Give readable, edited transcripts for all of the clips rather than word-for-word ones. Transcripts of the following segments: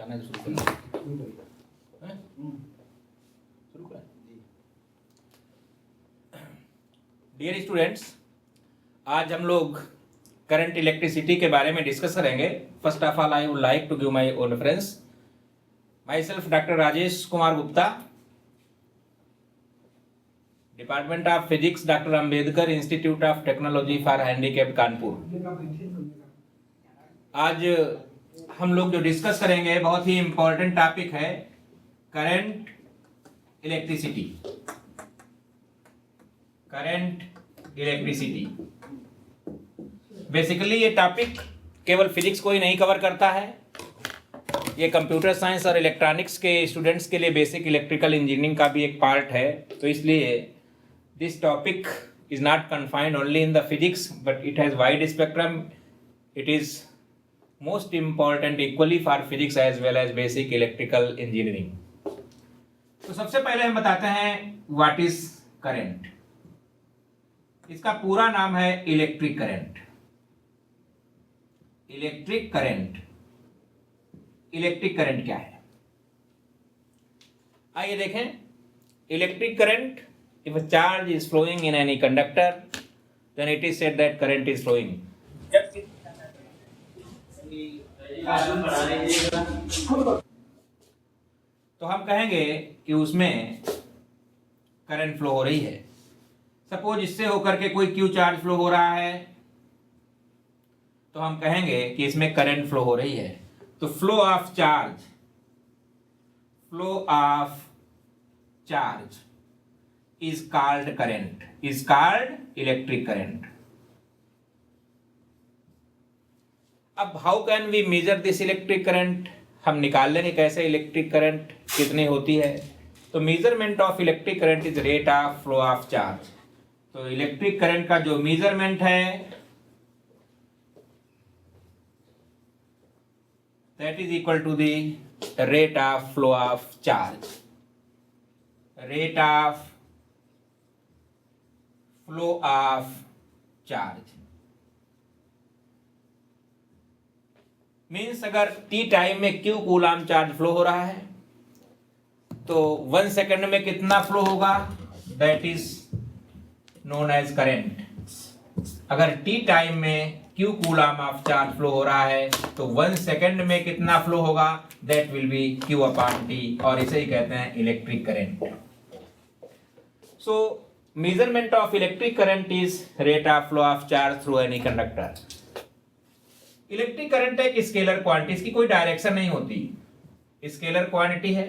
बताना है शुरू करना शुरू करें। डियर स्टूडेंट्स, आज हम लोग करंट इलेक्ट्रिसिटी के बारे में डिस्कस करेंगे। First of all I would like to give my own reference. Myself doctor Rajesh Kumar Gupta, department of physics, doctor Ambedkar institute of technology for handicapped Kanpur. आज हम लोग जो डिस्कस करेंगे बहुत ही इंपॉर्टेंट टॉपिक है, current electricity. Current electricity basically ये topic केवल फिजिक्स को ही नहीं कवर करता है, ये कंप्यूटर साइंस और इलेक्ट्रॉनिक्स के स्टूडेंट्स के लिए बेसिक इलेक्ट्रिकल इंजीनियरिंग का भी एक पार्ट है। तो इसलिए this topic is not confined only in the physics but it has wide spectrum. It is most important equally for physics as well as basic electrical engineering. तो सबसे पहले हम बताते हैं व्हाट इज करंट। इसका पूरा नाम है electric current. Electric current, electric current क्या है? आइए देखें। Electric current, if a charge is flowing in any conductor then it is said that current is flowing। तो हम कहेंगे कि उसमें करंट फ्लो हो रही है। सपोज इससे होकर के कोई क्यू चार्ज फ्लो हो रहा है तो हम कहेंगे कि इसमें करंट फ्लो हो रही है। तो flow of charge, flow of charge is called current, is called electric current। अब how can we measure this electric current? हम निकाल लेंगे कैसे इलेक्ट्रिक करंट कितनी होती है। तो measurement of electric current is rate of flow of charge. तो इलेक्ट्रिक करंट का जो मेजरमेंट है that is equal to the rate of flow of charge. Rate of flow of charge means अगर T time में Q coulomb charge flow हो रहा है तो 1 सेकंड में कितना फ्लो होगा, that is known as current. अगर टी टाइम में Q coulomb of charge flow हो रहा है तो 1 सेकंड में कितना फ्लो होगा, that will B Q upon T, और इसे ही कहते हैं electric current. So measurement of electric current is rate of flow of charge through any conductor। Electric current एक स्केलर क्वांटिटी, इसकी कोई डायरेक्शन नहीं होती, स्केलर क्वांटिटी है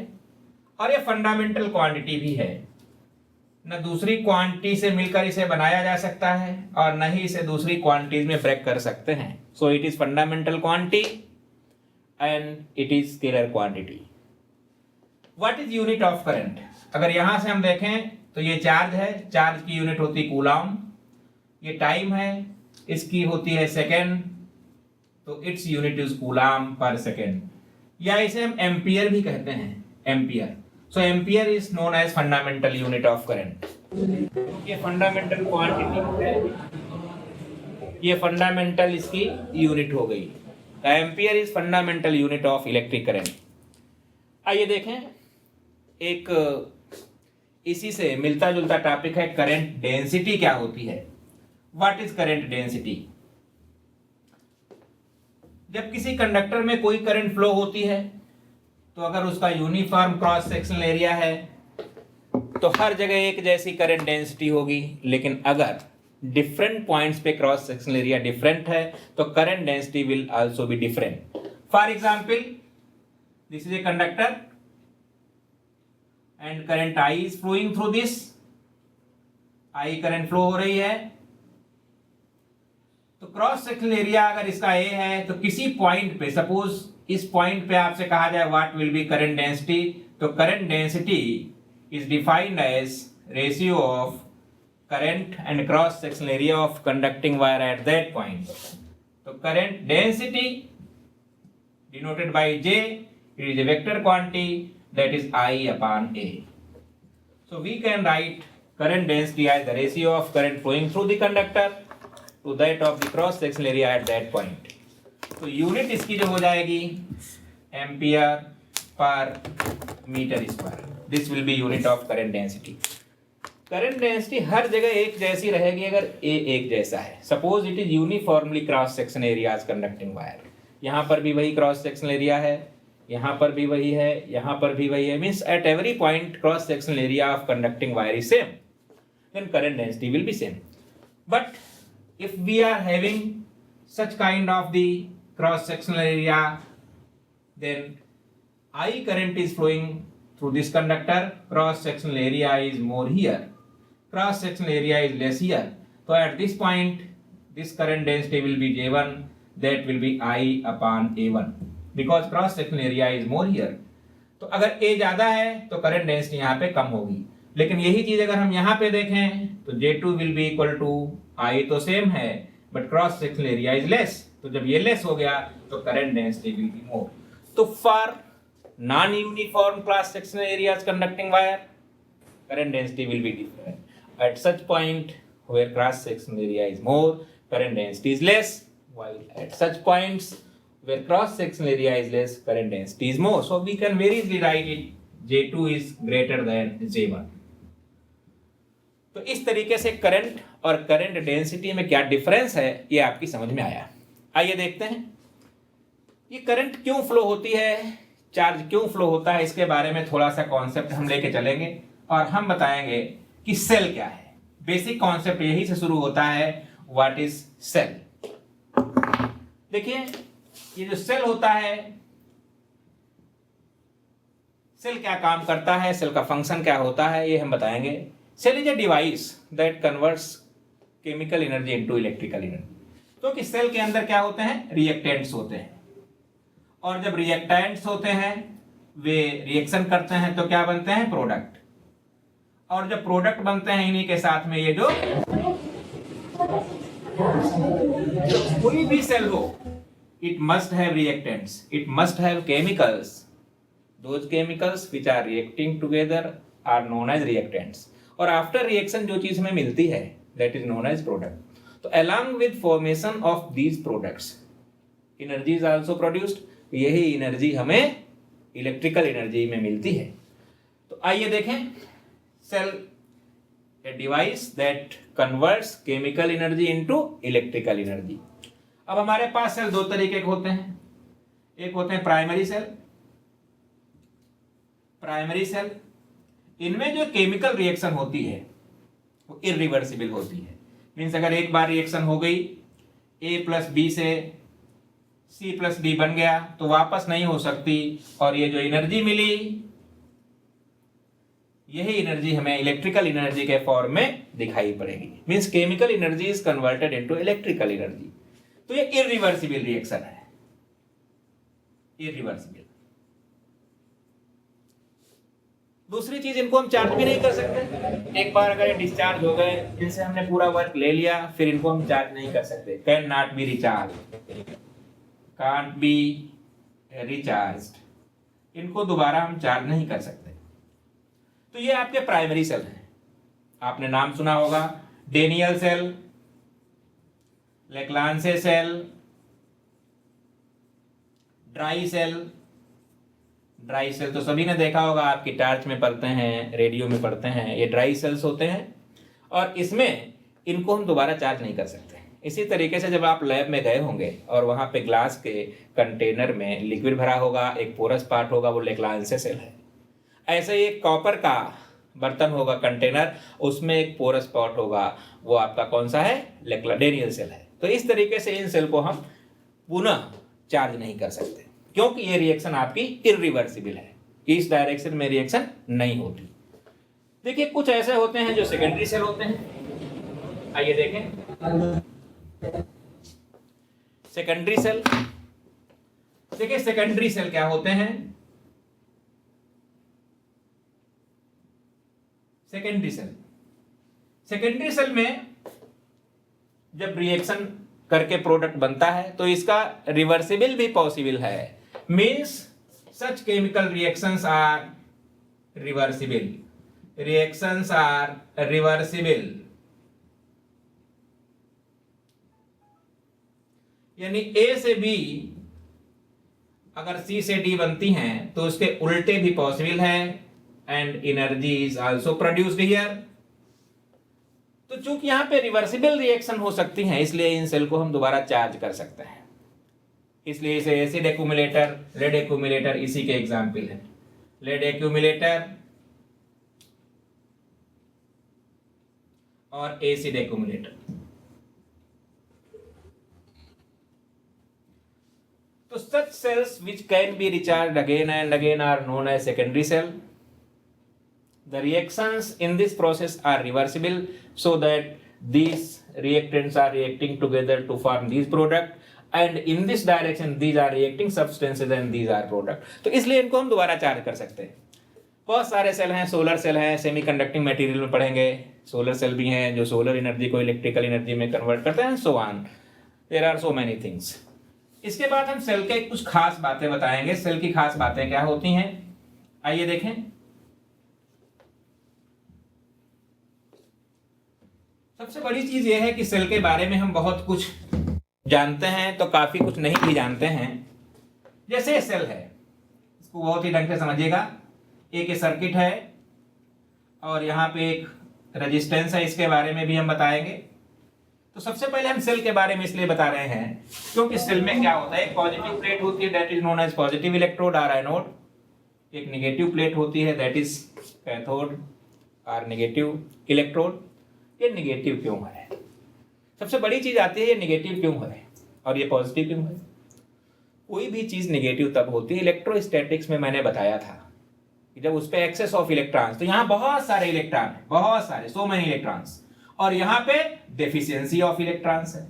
और ये फंडामेंटल क्वांटिटी भी है। न दूसरी क्वांटिटी से मिलकर इसे बनाया जा सकता है और न ही इसे दूसरी क्वांटिटीज में ब्रेक कर सकते हैं। So it is fundamental quantity and it is scalar quantity. What is unit of current? अगर यहां से हम देखें तो ये चार्ज है, चार्ज की यूनिट होती है कूलम। ये टाइम है, इसकी होती है सेकेंड, तो its unit is coulomb per second, या इसे हम एम्पियर भी कहते हैं, ampere. So ampere is known as fundamental unit of current. ये फंडामेंटल क्वांटिटी है, ये फंडामेंटल इसकी यूनिट हो गई। Ampere is fundamental unit of electric current. आइए देखें, एक इसी से मिलता जुलता टॉपिक है करंट डेंसिटी क्या होती है। What is current density? जब किसी कंडक्टर में कोई करंट फ्लो होती है तो अगर उसका यूनिफॉर्म क्रॉस सेक्शनल एरिया है तो हर जगह एक जैसी करंट डेंसिटी होगी, लेकिन अगर डिफरेंट पॉइंट्स पे क्रॉस सेक्शनल एरिया डिफरेंट है तो current density will also be different. For example, this is a conductor and current I is flowing through this, I current flow हो रही है। तो क्रॉस सेक्शनल एरिया अगर इसका A है तो किसी पॉइंट पे, सपोज इस पॉइंट पे आपसे कहा जाए what will be current density, तो current density is defined as ratio of current and cross sectional area of conducting wire at that point. तो current density denoted by J, it is a vector quantity that is I upon A। So we can write current density as the ratio of current flowing through the conductor to that of the cross sectional area at that point। तो unit इसकी जो हो जाएगी ampere per metre square. This will be unit of current density. Current density हर जगह एक जैसी रहेगी अगर ए एक जैसा है। Suppose it is uniformly cross section areas conducting wire. यहाँ पर भी वही क्रॉस सेक्शनल एरिया है, यहाँ पर भी वही है, यहाँ पर भी वही है, means at every point cross sectional area of conducting wire is same, then current density will be same. But if we are having such kind of the cross sectional area, then I current is flowing through this conductor, cross sectional area is more here, cross sectional area is less here. So at this point this current density will be J1, that will be I upon A1 because cross sectional area is more here. तो अगर A ज्यादा है तो current density यहाँ पे कम होगी, लेकिन यही चीज अगर हम यहाँ पे देखें तो J2 will be equal to I तो सेम है but cross sectional area is less, तो जब ये लेस हो गया तो current density will be more. तो for non uniform cross sectional areas conducting wire current density will be different. At such point where cross sectional area is more current density is less, while at such points where cross sectional area is less current density is more. So we can very easily write it J2 is greater than J1. तो इस तरीके से current और current density में क्या difference है ये आपकी समझ में आया। आइए देखते हैं ये करंट क्यों फ्लो होती है, चार्ज क्यों फ्लो होता है, इसके बारे में थोड़ा सा कॉन्सेप्ट हम लेके चलेंगे और हम बताएंगे कि सेल क्या है। बेसिक कॉन्सेप्ट यही से शुरू होता है, व्हाट इज सेल। देखिए ये जो सेल होता है, सेल क्या काम करता है, सेल का फंक्शन क्या होता है ये हम बताएंगे। Cell is a device that converts chemical energy into electrical energy. क्योंकि सेल के अंदर क्या होते हैं, रिएक्टेंट्स होते हैं, और जब रिएक्टेंट्स होते हैं वे रिएक्शन करते हैं तो क्या बनते हैं, प्रोडक्ट, और जब प्रोडक्ट बनते हैं इन्हीं के साथ में ये जो कोई भी सेल हो, it must have reactants, it must have chemicals. Those chemicals which are reacting together are known as reactants. और after reaction जो चीज हमें मिलती है that is known as product. तो along with formation of these products, energy is also produced. यही energy हमें electrical energy में मिलती है। तो आइए देखें, cell a device that converts chemical energy into electrical energy. अब हमारे पास सेल दो तरीके के होते हैं, एक होते हैं प्राइमरी सेल। प्राइमरी सेल इनमें जो केमिकल रिएक्शन होती है वो इरिवर्सिबल होती है, मीन्स अगर एक बार रिएक्शन हो गई A प्लस बी से C प्लस डी बन गया तो वापस नहीं हो सकती, और ये जो एनर्जी मिली यही एनर्जी हमें इलेक्ट्रिकल एनर्जी के फॉर्म में दिखाई पड़ेगी, means chemical energy is converted into electrical energy. तो ये इरिवर्सिबल रिएक्शन है, इरिवर्सिबल। दूसरी चीज, इनको हम चार्ज भी नहीं कर सकते। एक बार अगर ये डिस्चार्ज हो गए, इनसे हमने पूरा वर्क ले लिया, फिर इनको हम चार्ज नहीं कर सकते। Can not be recharge, can't be recharged, इनको दोबारा हम चार्ज नहीं कर सकते। तो ये आपके प्राइमरी सेल हैं। आपने नाम सुना होगा, Daniell cell, Leclanche cell, dry cell. Dry cell तो सभी ने देखा होगा, आपकी टार्च में पढ़ते हैं, रेडियो में पढ़ते हैं, ये ड्राई सेल्स होते हैं, और इसमें इनको हम दोबारा चार्ज नहीं कर सकते। इसी तरीके से जब आप लैब में गए होंगे और वहां पे ग्लास के कंटेनर में लिक्विड भरा होगा, एक पोरस पार्ट होगा, वो लेक्लांसे सेल है। ऐसे ही एक कॉपर का बर्तन होगा, कंटेनर, उसमें एक पोरस पार्ट होगा, वो आपका कौन सा है, डेनियल सेल है। तो इस तरीके से इन सेल को हम पुनः चार्ज नहीं कर सकते, क्योंकि ये रिएक्शन आपकी इरिवर्सिबल है, इस डायरेक्शन में रिएक्शन नहीं होती। देखिए कुछ ऐसे होते हैं जो सेकेंडरी सेल होते हैं। आइए देखें सेकेंडरी सेल। देखिए सेकेंडरी सेल क्या होते हैं। सेकेंडरी सेल, सेकेंडरी सेल में जब रिएक्शन करके प्रोडक्ट बनता है तो इसका रिवर्सिबल भी पॉसिबल है, means such chemical reactions are reversible, reactions are reversible, यानी A से B अगर C से D बनती हैं तो उसके उल्टे भी पॉसिबल है, and energy is also produced here. तो चूंकि यहां पे रिवर्सिबल रिएक्शन हो सकती हैं, इसलिए इन सेल को हम दोबारा चार्ज कर सकते हैं। इसलिए इसे एसिड एक्यूमुलेटर, लेड एक्यूमुलेटर इसी के एग्जाम्पल है। लेड एक्यूमुलेटर और एसिड एक्यूमुलेटर। तो such cells which can be recharged again and again are known as secondary cell. The reactions in this process are reversible, so that these reactants are reacting together to form these product, and in this direction these are reacting substances and these are product. तो इसलिए इनको हम दोबारा charge कर सकते हैं। बहुत सारे सेल हैं, सोलर सेल हैं, सेमीकंडक्टिंग मटेरियल में पढ़ेंगे। सोलर सेल भी हैं जो सोलर एनर्जी को इलेक्ट्रिकल एनर्जी में कन्वर्ट करते हैं, so on, there are so many things. इसके बाद हम सेल के कुछ खास बातें बताएंगे। सेल की खास बातें क्या होती हैं, आइए देखें। सबसे बड़ी चीज यह है कि सेल के बारे में हम बहुत कुछ जानते हैं तो काफी कुछ नहीं भी जानते हैं। जैसे सेल है, इसको बहुत ही ढंग से समझिएगा। एक सर्किट है और यहाँ पे एक रेजिस्टेंस है, इसके बारे में भी हम बताएंगे। तो सबसे पहले हम सेल के बारे में इसलिए बता रहे हैं क्योंकि सेल में क्या होता है, एक पॉजिटिव प्लेट होती है that is known as positive electrode or anode, एक नेगेटिव प्लेट होती है that is cathode or negative electrode. ये नेगेटिव क्यों है, सबसे बड़ी चीज आती है ये नेगेटिव क्यों है और ये पॉजिटिव क्यों है। कोई भी चीज नेगेटिव तब होती है, इलेक्ट्रोस्टैटिक्स में मैंने बताया था कि जब उस पे एक्सेस ऑफ इलेक्ट्रॉन्स, तो यहाँ बहुत सारे इलेक्ट्रॉन है, बहुत सारे, सो मेनी इलेक्ट्रॉन्स, और यहाँ पे डेफिशिएंसी ऑफ इलेक्ट्रॉन्स है।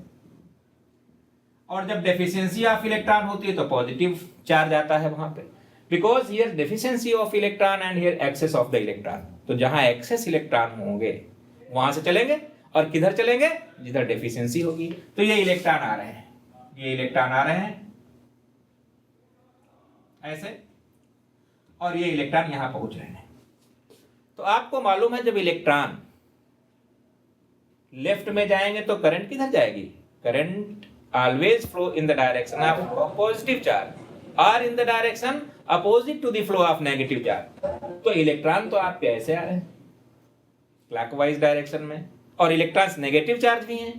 और जब डेफिशिएंसी ऑफ इलेक्ट्रॉन होती है तो पॉजिटिव चार्ज आता है वहां पे, because here deficiency of electron and here excess of the electron. तो जहां एक्सेस इलेक्ट्रॉन होंगे वहां से चलेंगे, और किधर चलेंगे, जिधर डेफिशिएंसी होगी। तो ये इलेक्ट्रॉन आ रहे हैं, ये इलेक्ट्रॉन आ रहे हैं ऐसे, और ये इलेक्ट्रॉन यहां पहुंच रहे हैं। तो आपको मालूम है जब इलेक्ट्रॉन लेफ्ट में जाएंगे तो करंट किधर जाएगी, current always flow in the direction of positive charge और in the direction opposite to the flow of negative charge. तो इलेक्ट्रॉन तो आपके ऐसे आ रहे हैं क्लॉकवाइज डायरेक्शन में, और इलेक्ट्रॉन्स नेगेटिव चार्ज भी हैं।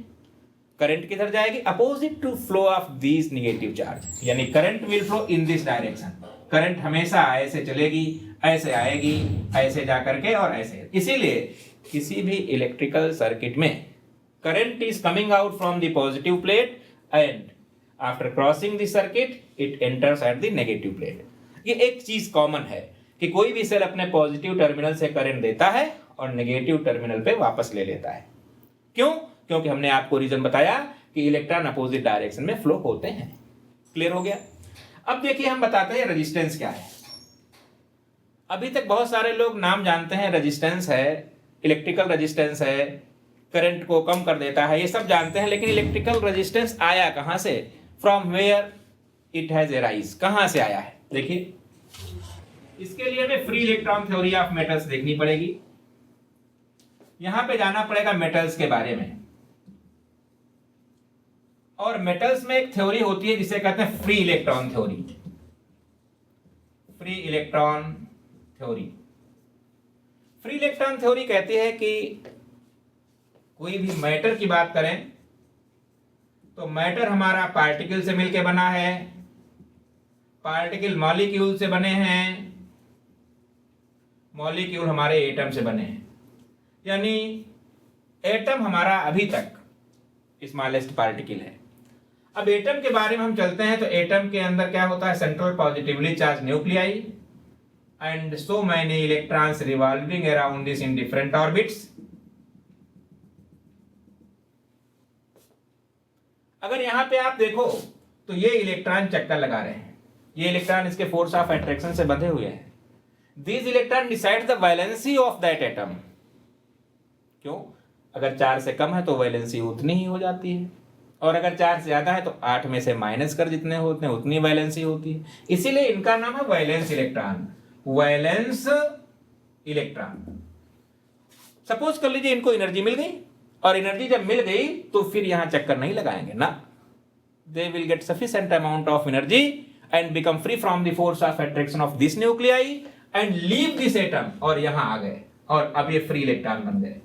करंट किधर जाएगी, opposite to flow of this negative charge, यानी current will flow in this direction. Current हमेशा ऐसे चलेगी, ऐसे आएगी, ऐसे जा करके और ऐसे। इसीलिए किसी भी इलेक्ट्रिकल सर्किट में current is coming out from the positive plate and after crossing the circuit it enters at the negative plate. ये एक चीज कॉमन है कि कोई भी सेल अपने पॉजिटिव टर्मिनल से करंट देता है और नेगेटिव टर्मिनल पे वापस ले लेता है। क्यों, क्योंकि हमने आपको रीजन बताया कि इलेक्ट्रॉन अपोजिट डायरेक्शन में फ्लो होते हैं। क्लियर हो गया। अब देखिए हम बताते हैं रेजिस्टेंस क्या है। अभी तक बहुत सारे लोग नाम जानते हैं, रेजिस्टेंस है, इलेक्ट्रिकल रेजिस्टेंस है, करंट को कम कर देता है, ये सब जानते हैं। लेकिन इलेक्ट्रिकल रेजिस्टेंस आया कहां से, from where it has arise, कहां से आया है। देखिए इसके लिए हमें free electron theory of metals देखनी पड़ेगी। यहां पे जाना पड़ेगा मेटल्स के बारे में, और मेटल्स में एक थ्योरी होती है जिसे कहते हैं free electron theory. Free electron theory, free electron theory कहती है कि कोई भी मैटर की बात करें तो मैटर हमारा पार्टिकल से मिलकर बना है, पार्टिकल मॉलिक्यूल से बने हैं, मॉलिक्यूल हमारे एटम से बने हैं। यानी एटम हमारा अभी तक स्मॉलेस्ट पार्टिकल है। अब एटम के बारे में हम चलते हैं तो एटम के अंदर क्या होता है, central positively charge nuclei and so many electrons revolving around this in different orbits. अगर यहां पे आप देखो तो ये इलेक्ट्रॉन चक्कर लगा रहे हैं, ये इलेक्ट्रॉन इसके फोर्स ऑफ अट्रैक्शन से बंधे हुए हैं। This electron decide the valency of that atom. क्यों, अगर 4 से कम है तो वैलेंसी उतनी ही हो जाती है, और अगर 4 से ज्यादा है तो 8 में से माइनस कर जितने होते हैं उतनी वैलेंसी होती है। इसीलिए इनका नाम है valence electron, valence electron. Suppose कर लीजिए इनको एनर्जी मिल गई, और एनर्जी जब मिल गई तो फिर यहां चक्कर नहीं लगाएंगे ना, they will get sufficient amount of energy and become free from the force of attraction of this nuclei and leave this atom, और यहां आ गए और अब ये फ्री इलेक्ट्रॉन बन गए।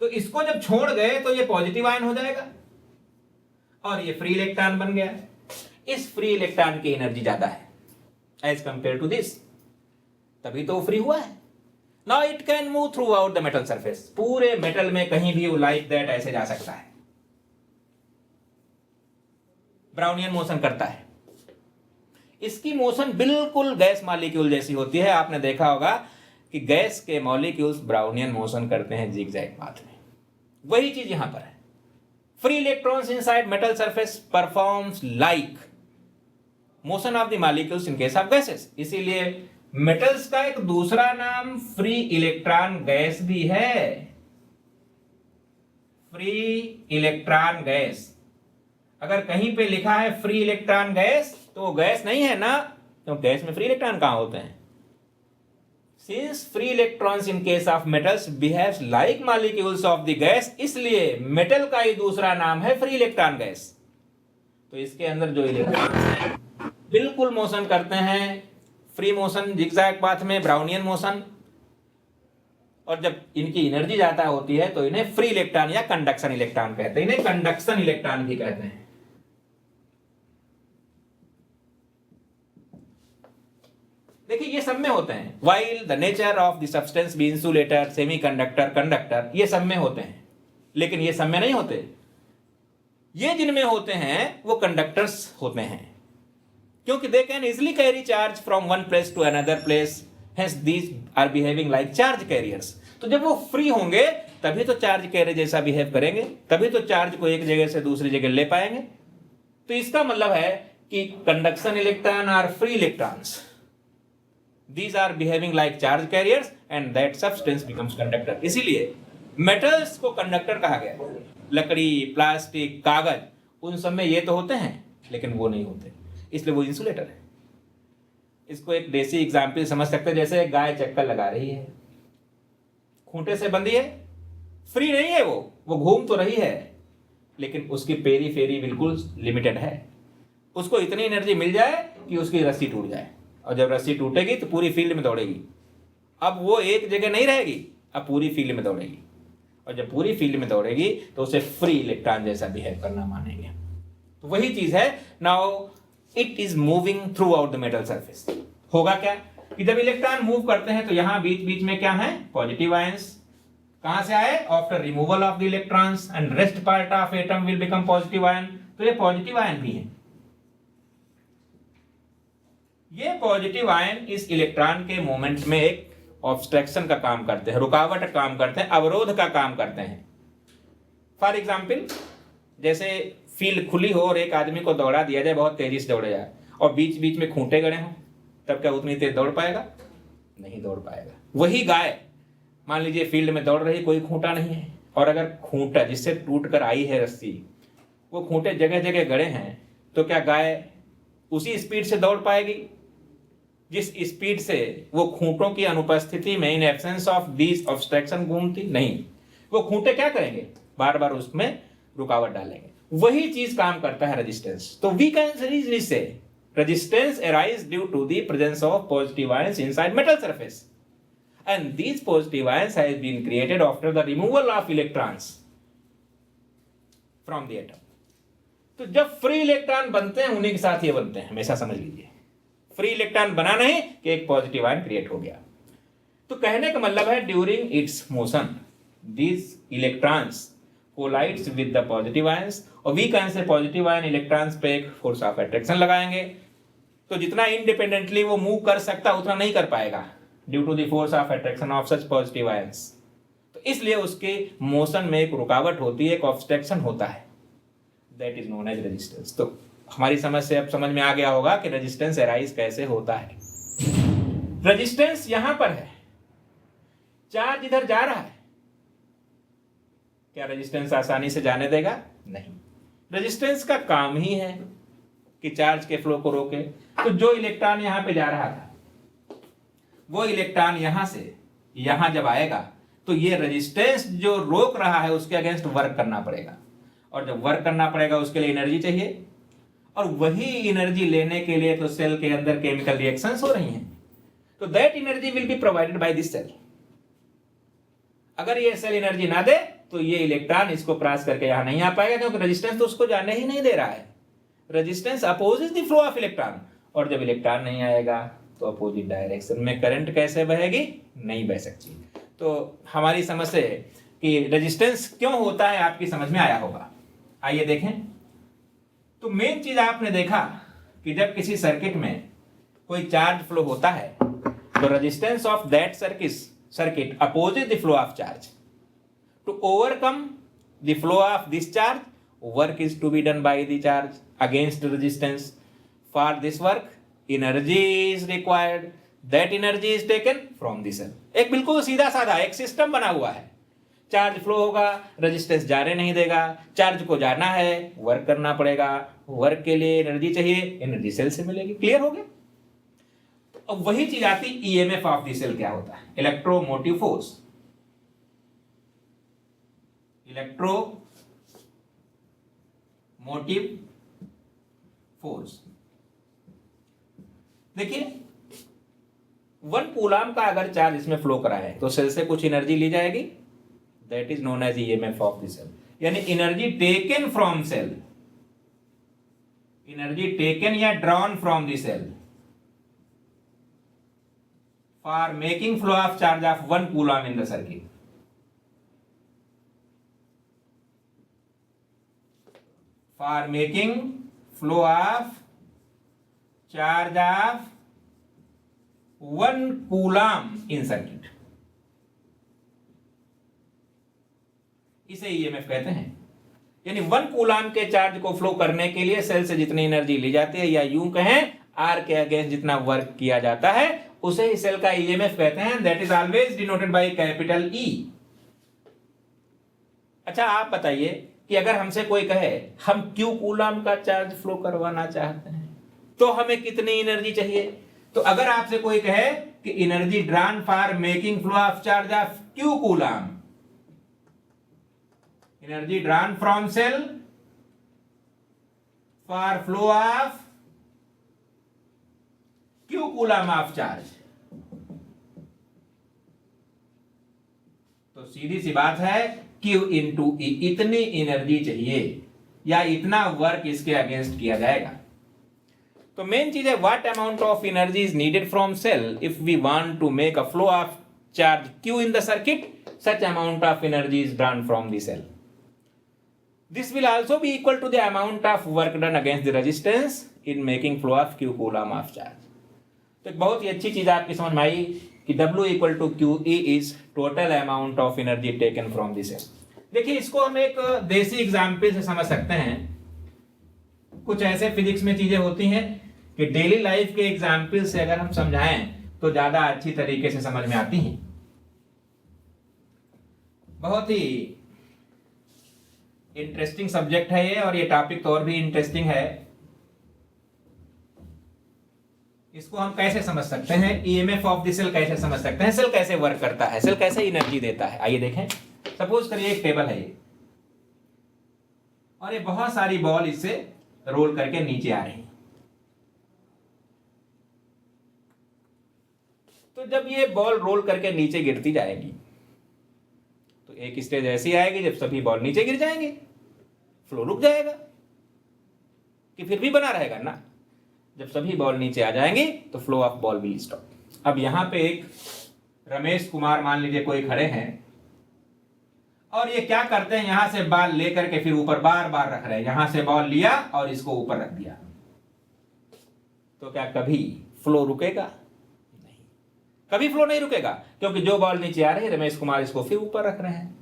तो इसको जब छोड़ गए तो ये पॉजिटिव आयन हो जाएगा और ये फ्री इलेक्ट्रॉन बन गया। इस फ्री इलेक्ट्रॉन की एनर्जी ज्यादा है एज कंपेयर टू दिस, तभी तो फ्री हुआ है। Now it can move through out the metal surface, पूरे मेटल में कहीं भी लाइक दैट ऐसे जा सकता है, ब्राउनियन मोशन करता है। इसकी मोशन बिल्कुल गैस मॉलिक्यूल जैसी होती है। आपने देखा होगा कि गैस के मॉलिक्यूल्स ब्राउनियन मोशन करते हैं जिगजैग पाथ में, वही चीज यहां पर है। Free electrons inside metal surface performs like motion of the molecules in case of gases. इसीलिए मेटल्स का एक दूसरा नाम फ्री इलेक्ट्रॉन गैस भी है, फ्री इलेक्ट्रॉन गैस। अगर कहीं पे लिखा है फ्री इलेक्ट्रॉन गैस तो गैस नहीं है ना, क्योंकि गैस में फ्री इलेक्ट्रॉन कहां होते हैं। Since free electrons in case of metals behaves like molecules of the gas, इसलिए मेटल का ही दूसरा नाम है फ्री इलेक्ट्रॉन गैस। तो इसके अंदर जो इलेक्ट्रॉन हैं बिल्कुल मोशन करते हैं, फ्री मोशन जिगजैग पाथ में, ब्राउनियन मोशन। और जब इनकी एनर्जी ज्यादा होती है तो इन्हें फ्री इलेक्ट्रॉन या कंडक्शन इलेक्ट्रॉन कहते हैं, इन्हें कंडक्शन इलेक्ट्रॉन भी कहते हैं। देखिए ये सब में होते हैं। While the nature of the substance be insulator, semiconductor, conductor, ये सब में होते हैं, लेकिन ये सब में नहीं होते। ये जिनमें होते हैं वो कंडक्टर्स होते हैं, क्योंकि they can easily carry charge from one place to another place, hence these are behaving like charge carriers. तो जब वो फ्री होंगे तभी तो चार्ज कैरियर जैसा बिहेव करेंगे, तभी तो चार्ज को एक जगह से दूसरी जगह ले पाएंगे। तो इसका मतलब है कि conduction electron are free electrons, these are behaving like charge carriers and that substance becomes conductor। इसीलिए मेटल्स को कंडक्टर कहा गया। लकड़ी, प्लास्टिक, कागज, उन सब में ये तो होते हैं लेकिन वो नहीं होते, इसलिए वो इंसुलेटर है। इसको एक देसी एग्जाम्पल समझ सकते हैं, जैसे गाय चक्कर लगा रही है, खूंटे से बंधी है, फ्री नहीं है, वो घूम तो रही है लेकिन उसकी पेरी फेरी बिल्कुल लिमिटेड है। उसको इतनी एनर्जी मिल जाए कि उसकी रस्सी टूट जाए, और जब रस्सी टूटेगी तो पूरी फील्ड में दौड़ेगी। अब वो एक जगह नहीं रहेगी, अब पूरी फील्ड में दौड़ेगी, और जब पूरी फील्ड में दौड़ेगी तो उसे फ्री इलेक्ट्रॉन जैसा बिहेव करना मानेंगे। तो वही चीज है। Now it is moving through out the metal surface. होगा क्या कि जब इलेक्ट्रॉन मूव करते हैं तो यहां बीच बीच में क्या है, पॉजिटिव आयंस। कहां से आए, after removal of the electrons and rest part of atom will become positive ion. तो ये पॉजिटिव आयन भी है। ये पॉजिटिव आयन इस इलेक्ट्रॉन के मूवमेंट में एक ऑब्स्ट्रक्शन का काम करते हैं, रुकावट का काम करते हैं, अवरोध का काम करते हैं। फॉर एग्जाम्पल, जैसे फील्ड खुली हो और एक आदमी को दौड़ा दिया जाए, बहुत तेजी से दौड़े जाए, और बीच बीच में खूंटे गड़े हों, तब क्या उतनी तेज दौड़ पाएगा? नहीं दौड़ पाएगा। वही गाय मान लीजिए फील्ड में दौड़ रही, कोई खूंटा नहीं है, और अगर खूंटा जिससे टूट कर आई है रस्सी, वो खूंटे जगह जगह गड़े हैं, तो क्या गाय उसी स्पीड से दौड़ पाएगी जिस स्पीड से वो खूंटों की अनुपस्थिति में, in absence of this obstruction, घूमती? नहीं। वो खूंटे क्या करेंगे, बार बार उसमें रुकावट डालेंगे। वही चीज काम करता है रेजिस्टेंस। तो we can say resistance arise due to the presence of positive ions inside metal surface, and these positive ions has been created after the removal of electrons from the atom. तो जब free electron बनते हैं उन्हीं के साथ ये बनते हैं, हमेशा समझ लीजिए। फ्री इलेक्ट्रॉन बना नहीं कि एक पॉजिटिव आयन क्रिएट हो गया। तो कहने का मतलब है during its motion these electrons collides with the positive ions, और we can say positive ion electrons पे एक फोर्स ऑफ अट्रैक्शन लगाएंगे। तो जितना इंडिपेंडेंटली वो मूव कर सकता उतना नहीं कर पाएगा due to the force of attraction of such positive ions. तो इसलिए उसके मोशन में एक रुकावट होती है, एक ऑब्स्ट्रक्शन होता है, that is known as resistance. तो हमारी समझ से अब समझ में आ गया होगा कि रेजिस्टेंस अराइज कैसे होता है। रेजिस्टेंस यहां पर है, चार्ज इधर जा रहा है, क्या रेजिस्टेंस आसानी से जाने देगा? नहीं। रेजिस्टेंस का काम ही है कि चार्ज के फ्लो को रोके। तो जो इलेक्ट्रॉन यहां पे जा रहा था, वो इलेक्ट्रॉन यहां से यहां जब आएगा तो ये रेजिस्टेंस जो रोक रहा है उसके अगेंस्ट वर्क करना पड़ेगा, और जब वर्क करना पड़ेगा उसके लिए एनर्जी चाहिए, और वही एनर्जी लेने के लिए तो सेल के अंदर केमिकल रिएक्शंस हो रही हैं, तो that energy will be provided by this cell. अगर ये सेल एनर्जी ना दे तो ये इलेक्ट्रॉन इसको क्रॉस करके यहां नहीं आ पाएगा, क्योंकि रेजिस्टेंस तो उसको जाने ही नहीं दे रहा है। Resistance opposes the flow of electron, और जब इलेक्ट्रॉन नहीं आएगा तो अपोजिट डायरेक्शन में करंट कैसे बहेगी, नहीं बह सकती। तो हमारी समझ से कि रेजिस्टेंस क्यों होता है आपकी समझ में आया होगा। आइए देखें। तो मेन चीज आपने देखा कि जब किसी सर्किट में कोई चार्ज फ्लो होता है तो resistance of that circuit opposite the flow of charge. To overcome the flow of this charge, work is to be done by the charge against resistance. For this work energy is required, that energy is taken from the cell. एक बिल्कुल सीधा साधा एक system बना हुआ है। Charge flow होगा, resistance जाने नहीं देगा, चार्ज को जाना है, वर्क करना पड़ेगा, वर्क के लिए एनर्जी चाहिए, एनर्जी सेल से मिलेगी। क्लियर हो गया। अब वही चीज आती ईएमएफ ऑफ द सेल क्या होता है, इलेक्ट्रोमोटिव फोर्स। इलेक्ट्रोमोटिव फोर्स देखिए, 1 कूलम का अगर चार्ज इसमें फ्लो कराए तो सेल से कुछ एनर्जी ली जाएगी, that is known as EMF of the cell. यानी energy taken from cell, energy taken या drawn from the cell for making flow of charge of 1 coulomb in the circuit. For making flow of charge of 1 coulomb in circuit, इसे EMF कहते हैं। यानी 1 coulomb के charge को flow करने के लिए सेल से जितनी एनर्जी ली जाती है, या यूं कहें आर के अगेंस्ट जितना वर्क किया जाता है, उसे ही सेल का ईएमएफ कहते हैं। That is always denoted by capital E. अच्छा, आप बताइए कि अगर हमसे कोई कहे हम क्यू कूलम का चार्ज फ्लो करवाना चाहते हैं तो हमें कितनी एनर्जी चाहिए, तो अगर आपसे कोई कहे कि energy drawn for making flow of charge of Q coulomb, energy drawn from cell for flow of Q coulomb of charge, तो सीधी सी बात है Q इंटू E, इतनी एनर्जी चाहिए या इतना वर्क इसके अगेंस्ट किया जाएगा। तो मेन चीज है what amount of energy is needed from cell if we want to make a flow of charge Q in the circuit, such amount of energy is drawn from the cell. This will also be equal to the amount of work done against the resistance in making flow of Q coulomb of charge. तो एक बहुत ही अच्छी चीज आपकी समझ में आई कि W equal to QE is total amount of energy taken from the cell. देखिए, इसको हम एक देसी एग्जाम्पल से समझ सकते हैं। कुछ ऐसे फिजिक्स में चीजें होती हैं कि डेली लाइफ के एग्जाम्पल से अगर हम समझाएं तो ज्यादा अच्छी तरीके से समझ में आती हैं। बहुत ही इंटरेस्टिंग सब्जेक्ट है ये, और ये टॉपिक तो और भी इंटरेस्टिंग है। इसको हम कैसे समझ सकते हैं, ईएमएफ ऑफ द सेल कैसे समझ सकते हैं, सेल कैसे वर्क करता है, सेल कैसे एनर्जी देता है। आइए देखें। सपोज करिए एक टेबल है ये, और ये बहुत सारी बॉल इससे रोल करके नीचे आ रही है। तो जब ये बॉल रोल करके नीचे गिरती जाएगी तो एक स्टेज ऐसी आएगी जब सभी बॉल नीचे गिर जाएंगे, फ्लो रुक जाएगा, कि फिर भी बना रहेगा ना। जब सभी बॉल नीचे आ जाएंगे तो flow of ball will stop. अब यहां पे एक रमेश कुमार मान लीजिए कोई खड़े हैं, और ये क्या करते हैं, यहां से बॉल लेकर के फिर ऊपर बार बार रख रहे हैं। यहां से बॉल लिया और इसको ऊपर रख दिया, तो क्या कभी फ्लो रुकेगा? नहीं, कभी फ्लो नहीं रुकेगा, क्योंकि जो बॉल नीचे आ रही है रमेश कुमार इसको फिर ऊपर रख रहे हैं,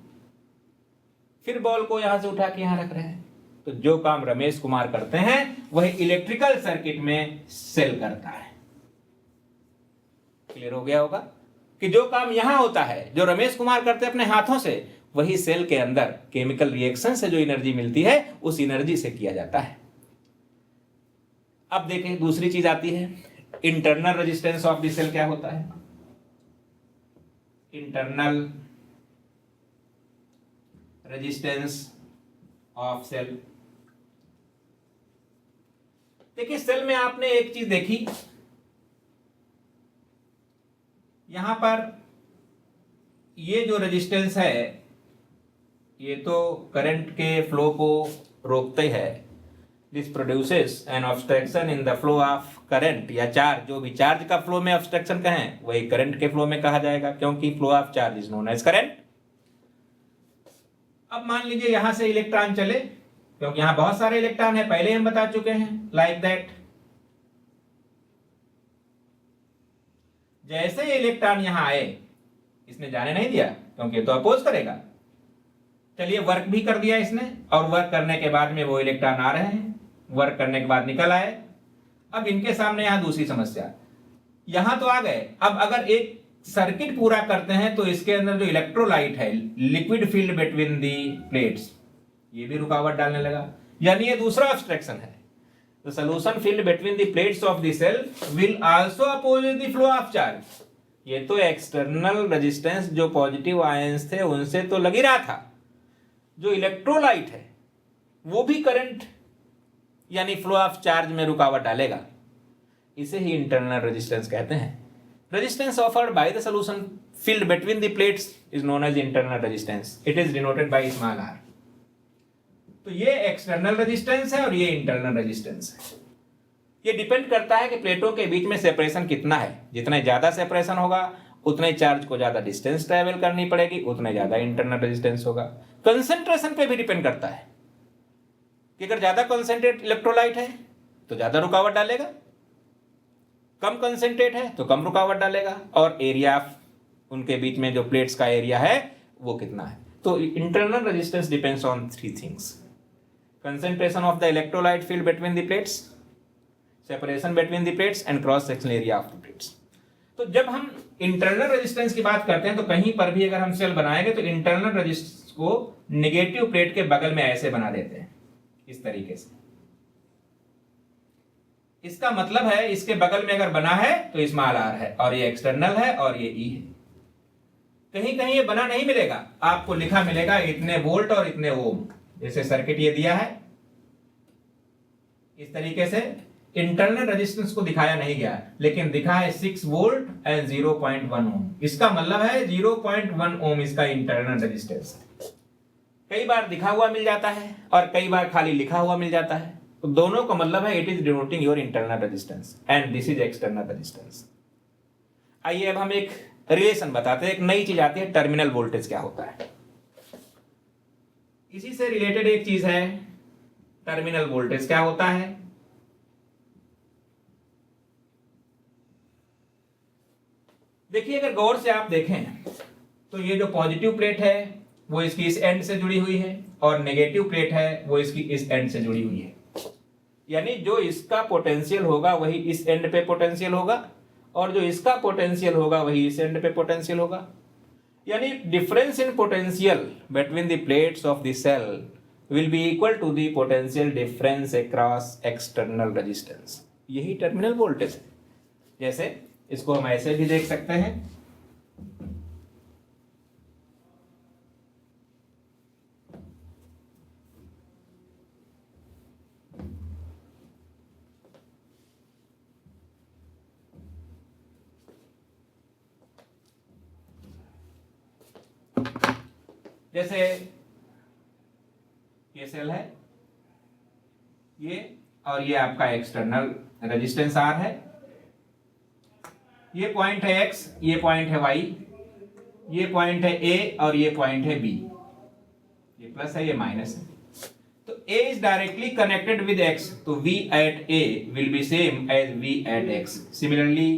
फिर बॉल को यहां से उठा के यहां रख रहे हैं। तो जो काम रमेश कुमार करते हैं वही इलेक्ट्रिकल सर्किट में सेल करता है। क्लियर हो गया होगा कि जो काम यहां होता है, जो रमेश कुमार करते हैं अपने हाथों से, वही सेल के अंदर केमिकल रिएक्शन से जो एनर्जी मिलती है उस एनर्जी से किया जाता है। अब देखें, दूसरी चीज आती है internal resistance of the cell क्या होता है। इंटरनल रेजिस्टेंस ऑफ सेल, देखिए सेल में आपने एक चीज देखी, यहां पर ये जो रेजिस्टेंस है ये तो करंट के फ्लो को रोकते है। This produces N obstruction in the flow of current या चार्ज, जो भी चार्ज का फ्लो में ऑब्स्ट्रक्शन कहें वही करंट के फ्लो में कहा जाएगा, क्योंकि flow of charge is known as current. अब मान लीजिए यहां से इलेक्ट्रॉन चले, क्योंकि यहां बहुत सारे इलेक्ट्रॉन है, पहले हम बता चुके हैं, लाइक दैट। जैसे ही इलेक्ट्रॉन यहां आए, इसने जाने नहीं दिया क्योंकि तो अपोज करेगा। चलिए वर्क भी कर दिया इसने, और वर्क करने के बाद में वो इलेक्ट्रॉन आ रहे हैं, वर्क करने के बाद निकल आए। अब इनके सामने यहां दूसरी समस्या, यहां तो आ गए, अब अगर एक सर्किट पूरा करते हैं तो इसके अंदर जो इलेक्ट्रोलाइट है, liquid field between the plates, ये भी रुकावट डालने लगा, यानी ये दूसरा ऑब्स्ट्रक्शन है। The solution field between the plates of the cell will also oppose the flow of charge. ये तो एक्सटर्नल रेजिस्टेंस जो पॉजिटिव आयंस थे उनसे तो लग ही रहा था, जो इलेक्ट्रोलाइट है वो भी करंट यानी फ्लो ऑफ चार्ज में रुकावट डालेगा। इसे ही इंटरनल रेजिस्टेंस कहते हैं। Resistance offered by the solution field between the plates is known as internal resistance. It is denoted by small R. तो ये एक्सटर्नल रेजिस्टेंस है और ये इंटरनल रेजिस्टेंस है। ये डिपेंड करता है कि प्लेटों के बीच में सेपरेशन कितना है। जितना ज्यादा सेपरेशन होगा उतने चार्ज को ज्यादा डिस्टेंस ट्रेवल करनी पड़ेगी, उतने ज्यादा इंटरनल रेजिस्टेंस होगा। कंसंट्रेशन पे भी डिपेंड करता है कि अगर ज्यादा कंसंट्रेट इलेक्ट्रोलाइट है तो ज्यादा रुकावट डालेगा, कम कंसंट्रेट है तो कम रुकावट डालेगा, और एरिया उनके बीच में जो प्लेट्स का एरिया है वो कितना है। तो internal resistance depends on three things: concentration of the electrolyte field between the plates, separation between the plates and cross sectional area of the plates। तो जब हम इंटरनल रेजिस्टेंस की बात करते हैं तो कहीं पर भी अगर हम सेल बनाएंगे तो इंटरनल रेजिस्टेंस को नेगेटिव प्लेट के बगल में ऐसे बना देते हैं, इस तरीके से। इसका मतलब है इसके बगल में अगर बना है तो स्मॉल आर है, और ये एक्सटर्नल है और ये ई है। कहीं कहीं ये बना नहीं मिलेगा, आपको लिखा मिलेगा इतने वोल्ट और इतने ओम। जैसे सर्किट ये दिया है इस तरीके से, इंटरनल रेजिस्टेंस को दिखाया नहीं गया, लेकिन दिखा है 6 वोल्ट एंड 0.1 ओम। इसका मतलब है 0.1 ओम इसका इंटरनल रेजिस्टेंस है। कई बार दिखा हुआ मिल जाता है और कई बार खाली लिखा हुआ मिल जाता है, तो दोनों का मतलब है it is denoting your internal resistance and this is external resistance. आइए अब हम एक रिलेशन बताते हैं, एक नई चीज आती है, टर्मिनल वोल्टेज क्या होता है। इसी से रिलेटेड एक चीज है, टर्मिनल वोल्टेज क्या होता है। देखिए अगर गौर से आप देखें तो ये जो पॉजिटिव प्लेट है वो इसकी इस एंड से जुड़ी हुई है, और नेगेटिव प्लेट है वो इसकी इस एंड से जुड़ी हुई है। यानी जो इसका पोटेंशियल होगा वही इस एंड पे पोटेंशियल होगा, और जो इसका पोटेंशियल होगा वही इस एंड पे पोटेंशियल होगा। यानी difference in potential between the plates of the cell will be equal to the potential difference across external resistance. यही टर्मिनल वोल्टेज है। जैसे इसको हम ऐसे भी देख सकते हैं, जैसे ये सेल है ये, और ये आपका एक्सटर्नल रेजिस्टेंस आर है। ये पॉइंट है एक्स, ये पॉइंट है वाई, ये पॉइंट है ए और ये पॉइंट है बी। ये प्लस है ये माइनस है। तो A is directly connected with X, तो V at A will be same as V at X. Similarly,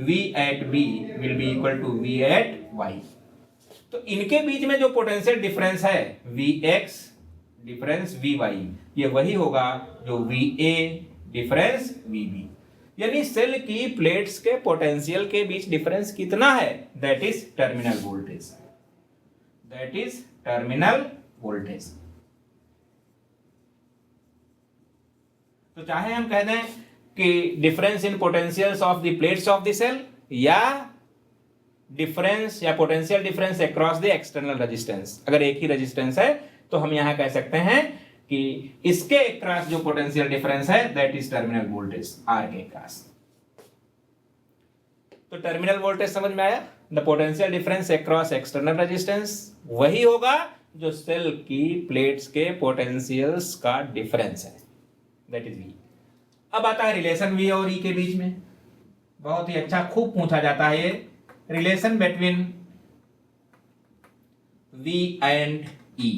V at B will be equal to V at Y. तो इनके बीच में जो पोटेंशियल डिफरेंस है Vx डिफरेंस Vy, ये वही होगा जो Va डिफरेंस Vb। यानी सेल की प्लेट्स के पोटेंशियल के बीच डिफरेंस कितना है, that is terminal voltage. That is terminal voltage. तो चाहे हम कह दें कि difference in potentials of the plates of the cell, या डिफरेंस या potential difference across the external resistance. अगर एक ही रेजिस्टेंस है तो हम यहां कह सकते हैं कि इसके क्रॉस जो पोटेंशियल डिफरेंस है that is terminal voltage R के क्रॉस। तो टर्मिनल वोल्टेज समझ में आया। The potential difference across external resistance वही होगा जो सेल की प्लेट्स के पोटेंशियल्स का डिफरेंस है, दैट इज वी। अब आता है रिलेशन वी और ई के बीच में। बहुत ही अच्छा, खूब पूछा जाता है ये रिलेशन बिटवीन वी एंड ई,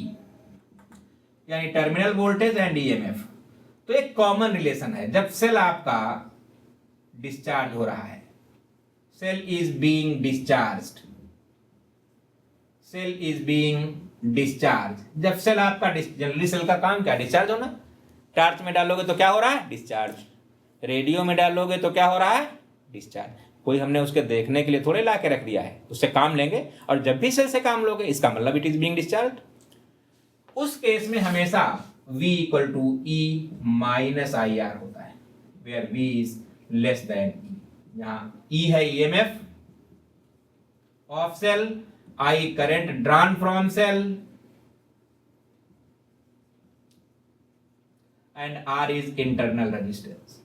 यानी टर्मिनल वोल्टेज एंड ईएमएफ। तो एक कॉमन रिलेशन है। जब सेल आपका डिस्चार्ज हो रहा है, cell is being discharged, cell is being discharge. जब सेल आपका जनरली सेल का काम क्या, डिस्चार्ज होना। टार्च में डालोगे तो क्या हो रहा है, डिस्चार्ज। रेडियो में डालोगे तो क्या हो रहा है, डिस्चार्ज। कोई हमने उसके देखने के लिए थोड़े ला के रख दिया है, उससे काम लेंगे और जब भी सेल से काम लोगे इसका मतलब इट इज बीइंग डिस्चार्ज। उस केस में हमेशा V equal to E minus I R होता है, where V is less than E। यहाँ E है EMF of cell, I current drawn from cell and R is internal resistance.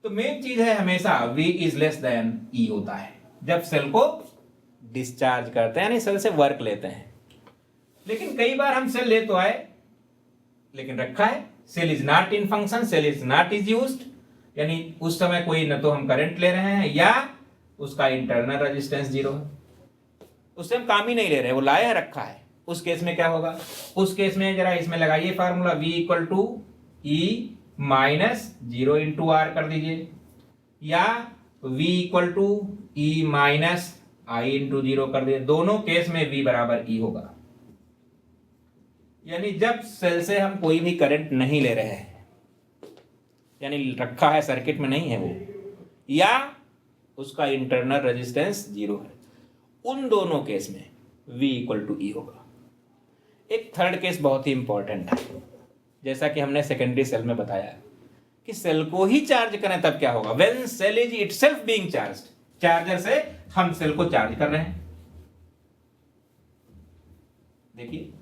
तो main चीज है हमेशा V is less than E होता है जब सेल को डिस्चार्ज करते हैं, यानी सेल से वर्क लेते हैं। लेकिन कई बार हम सेल ले तो आए लेकिन रखा है, cell is not in function, cell is not is used, यानी उस समय कोई न तो हम करंट ले रहे हैं या उसका इंटरनल रेजिस्टेंस जीरो है, उससे हम काम ही नहीं ले रहे, वो लाया है रखा है। उस केस में क्या होगा, उस केस में जरा इसमें लगाइए formula V equal to E minus zero into R कर दीजिए, या V equal to E minus I into zero कर दीजिए। दोनों केस में V बराबर E होगा, यानी जब सेल से हम कोई भी करंट नहीं ले रहे हैं, यानी रखा है सर्किट में नहीं है वो, या उसका इंटरनल रेजिस्टेंस जीरो है, उन दोनों केस में V इक्वल टू E होगा। एक थर्ड केस बहुत ही इंपॉर्टेंट है, जैसा कि हमने सेकेंडरी सेल में बताया कि सेल को ही चार्ज करें तब क्या होगा, when cell is itself being charged. Charger से हम सेल को चार्ज कर रहे हैं। देखिए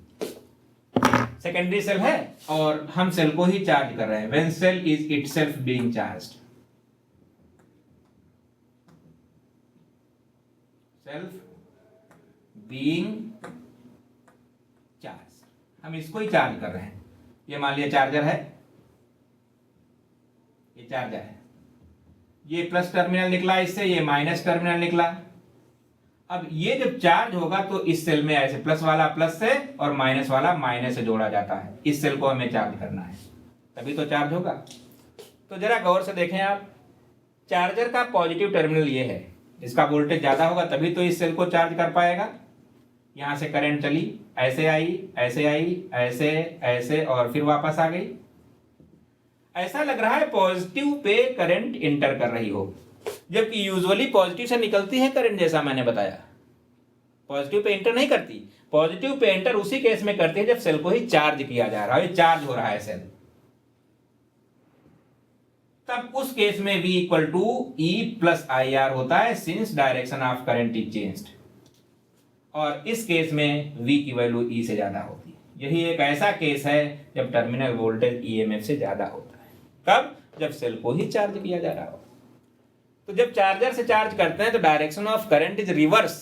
सेकेंडरी सेल है और हम सेल को ही चार्ज कर रहे हैं, when cell is itself being charged. Self being charge, हम इसको ही चार्ज कर रहे हैं। ये मान लिया चार्जर है, ये चार्जर है, ये प्लस टर्मिनल निकला इससे, ये माइनस टर्मिनल निकला। अब ये जब चार्ज होगा तो इस सेल में ऐसे प्लस वाला प्लस से और माइनस वाला माइनस से जोड़ा जाता है। इस सेल को हमें चार्ज करना है तभी तो चार्ज होगा। तो जरा गौर से देखें आप, चार्जर का पॉजिटिव टर्मिनल ये है, इसका वोल्टेज ज्यादा होगा तभी तो इस सेल को चार्ज कर पाएगा। यहां से करंट चली, ऐसे आई, ऐसे आई, ऐसे ऐसे और फिर वापस आ गई। ऐसा लग रहा है पॉजिटिव पे करंट इंटर कर रही हो, जबकि यूजुअली पॉजिटिव से निकलती है करंट, जैसा मैंने बताया। पॉजिटिव पे इंटर नहीं करती, पॉजिटिव पे इंटर उसी केस में करती है जब सेल को ही चार्ज किया जा रहा है, चार्ज हो रहा है सेल, तब उस केस में V equal to E plus I R होता है, since direction of current is changed. और इस केस में V की वैल्यू E से ज्यादा होती है। यही एक ऐसा केस है जब टर्मिनल वोल्टेज EMF से ज्यादा होता है। कब, जब सेल को ही चार्ज किया जा रहा हो। तो जब चार्जर से चार्ज करते हैं तो direction of current is reverse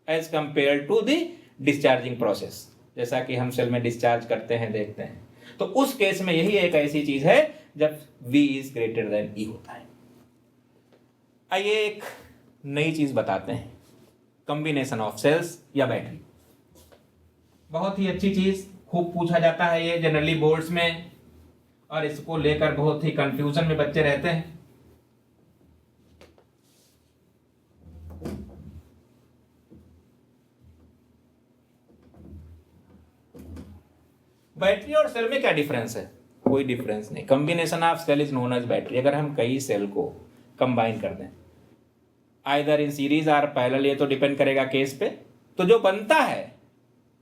as compare to the discharging process, जैसा कि हम सेल में डिस्चार्ज करते हैं देखते हैं। तो उस केस में यही एक ऐसी चीज है जब V is greater than E होता है। आइए एक नई चीज बताते हैं, कॉम्बिनेशन ऑफ सेल्स या बैटरी। बहुत ही अच्छी चीज, खूब पूछा जाता है ये जनरली बोर्ड्स में, और इसको लेकर बहुत ही कंफ्यूजन में बच्चे रहते हैं। बैटरी और सेल में क्या डिफरेंस है? कोई डिफरेंस नहीं। Combination of cell is known as battery. अगर हम कई सेल को कंबाइन कर दें आइदर इन सीरीज और पैरेलल, ये तो डिपेंड करेगा केस पे, तो जो बनता है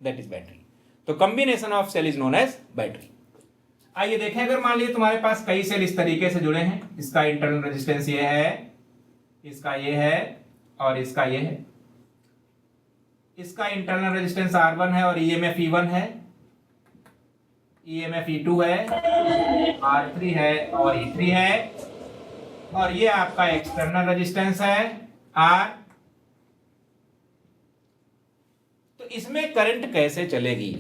दैट इज बैटरी। तो combination of cell is known as battery. आइए देखें, अगर मान लीजिए तुम्हारे पास कई सेल इस तरीके से जुड़े हैं, इसका इंटरनल रेजिस्टेंस ये है, इसका ये है और इसका ये है। इसका इंटरनल रेजिस्टेंस R1 है और ईएमएफ E1 है, ईएमएफ E2 है, R3 है और E3 है, और ये आपका एक्सटर्नल रेजिस्टेंस है R। तो इसमें करंट कैसे चलेगी,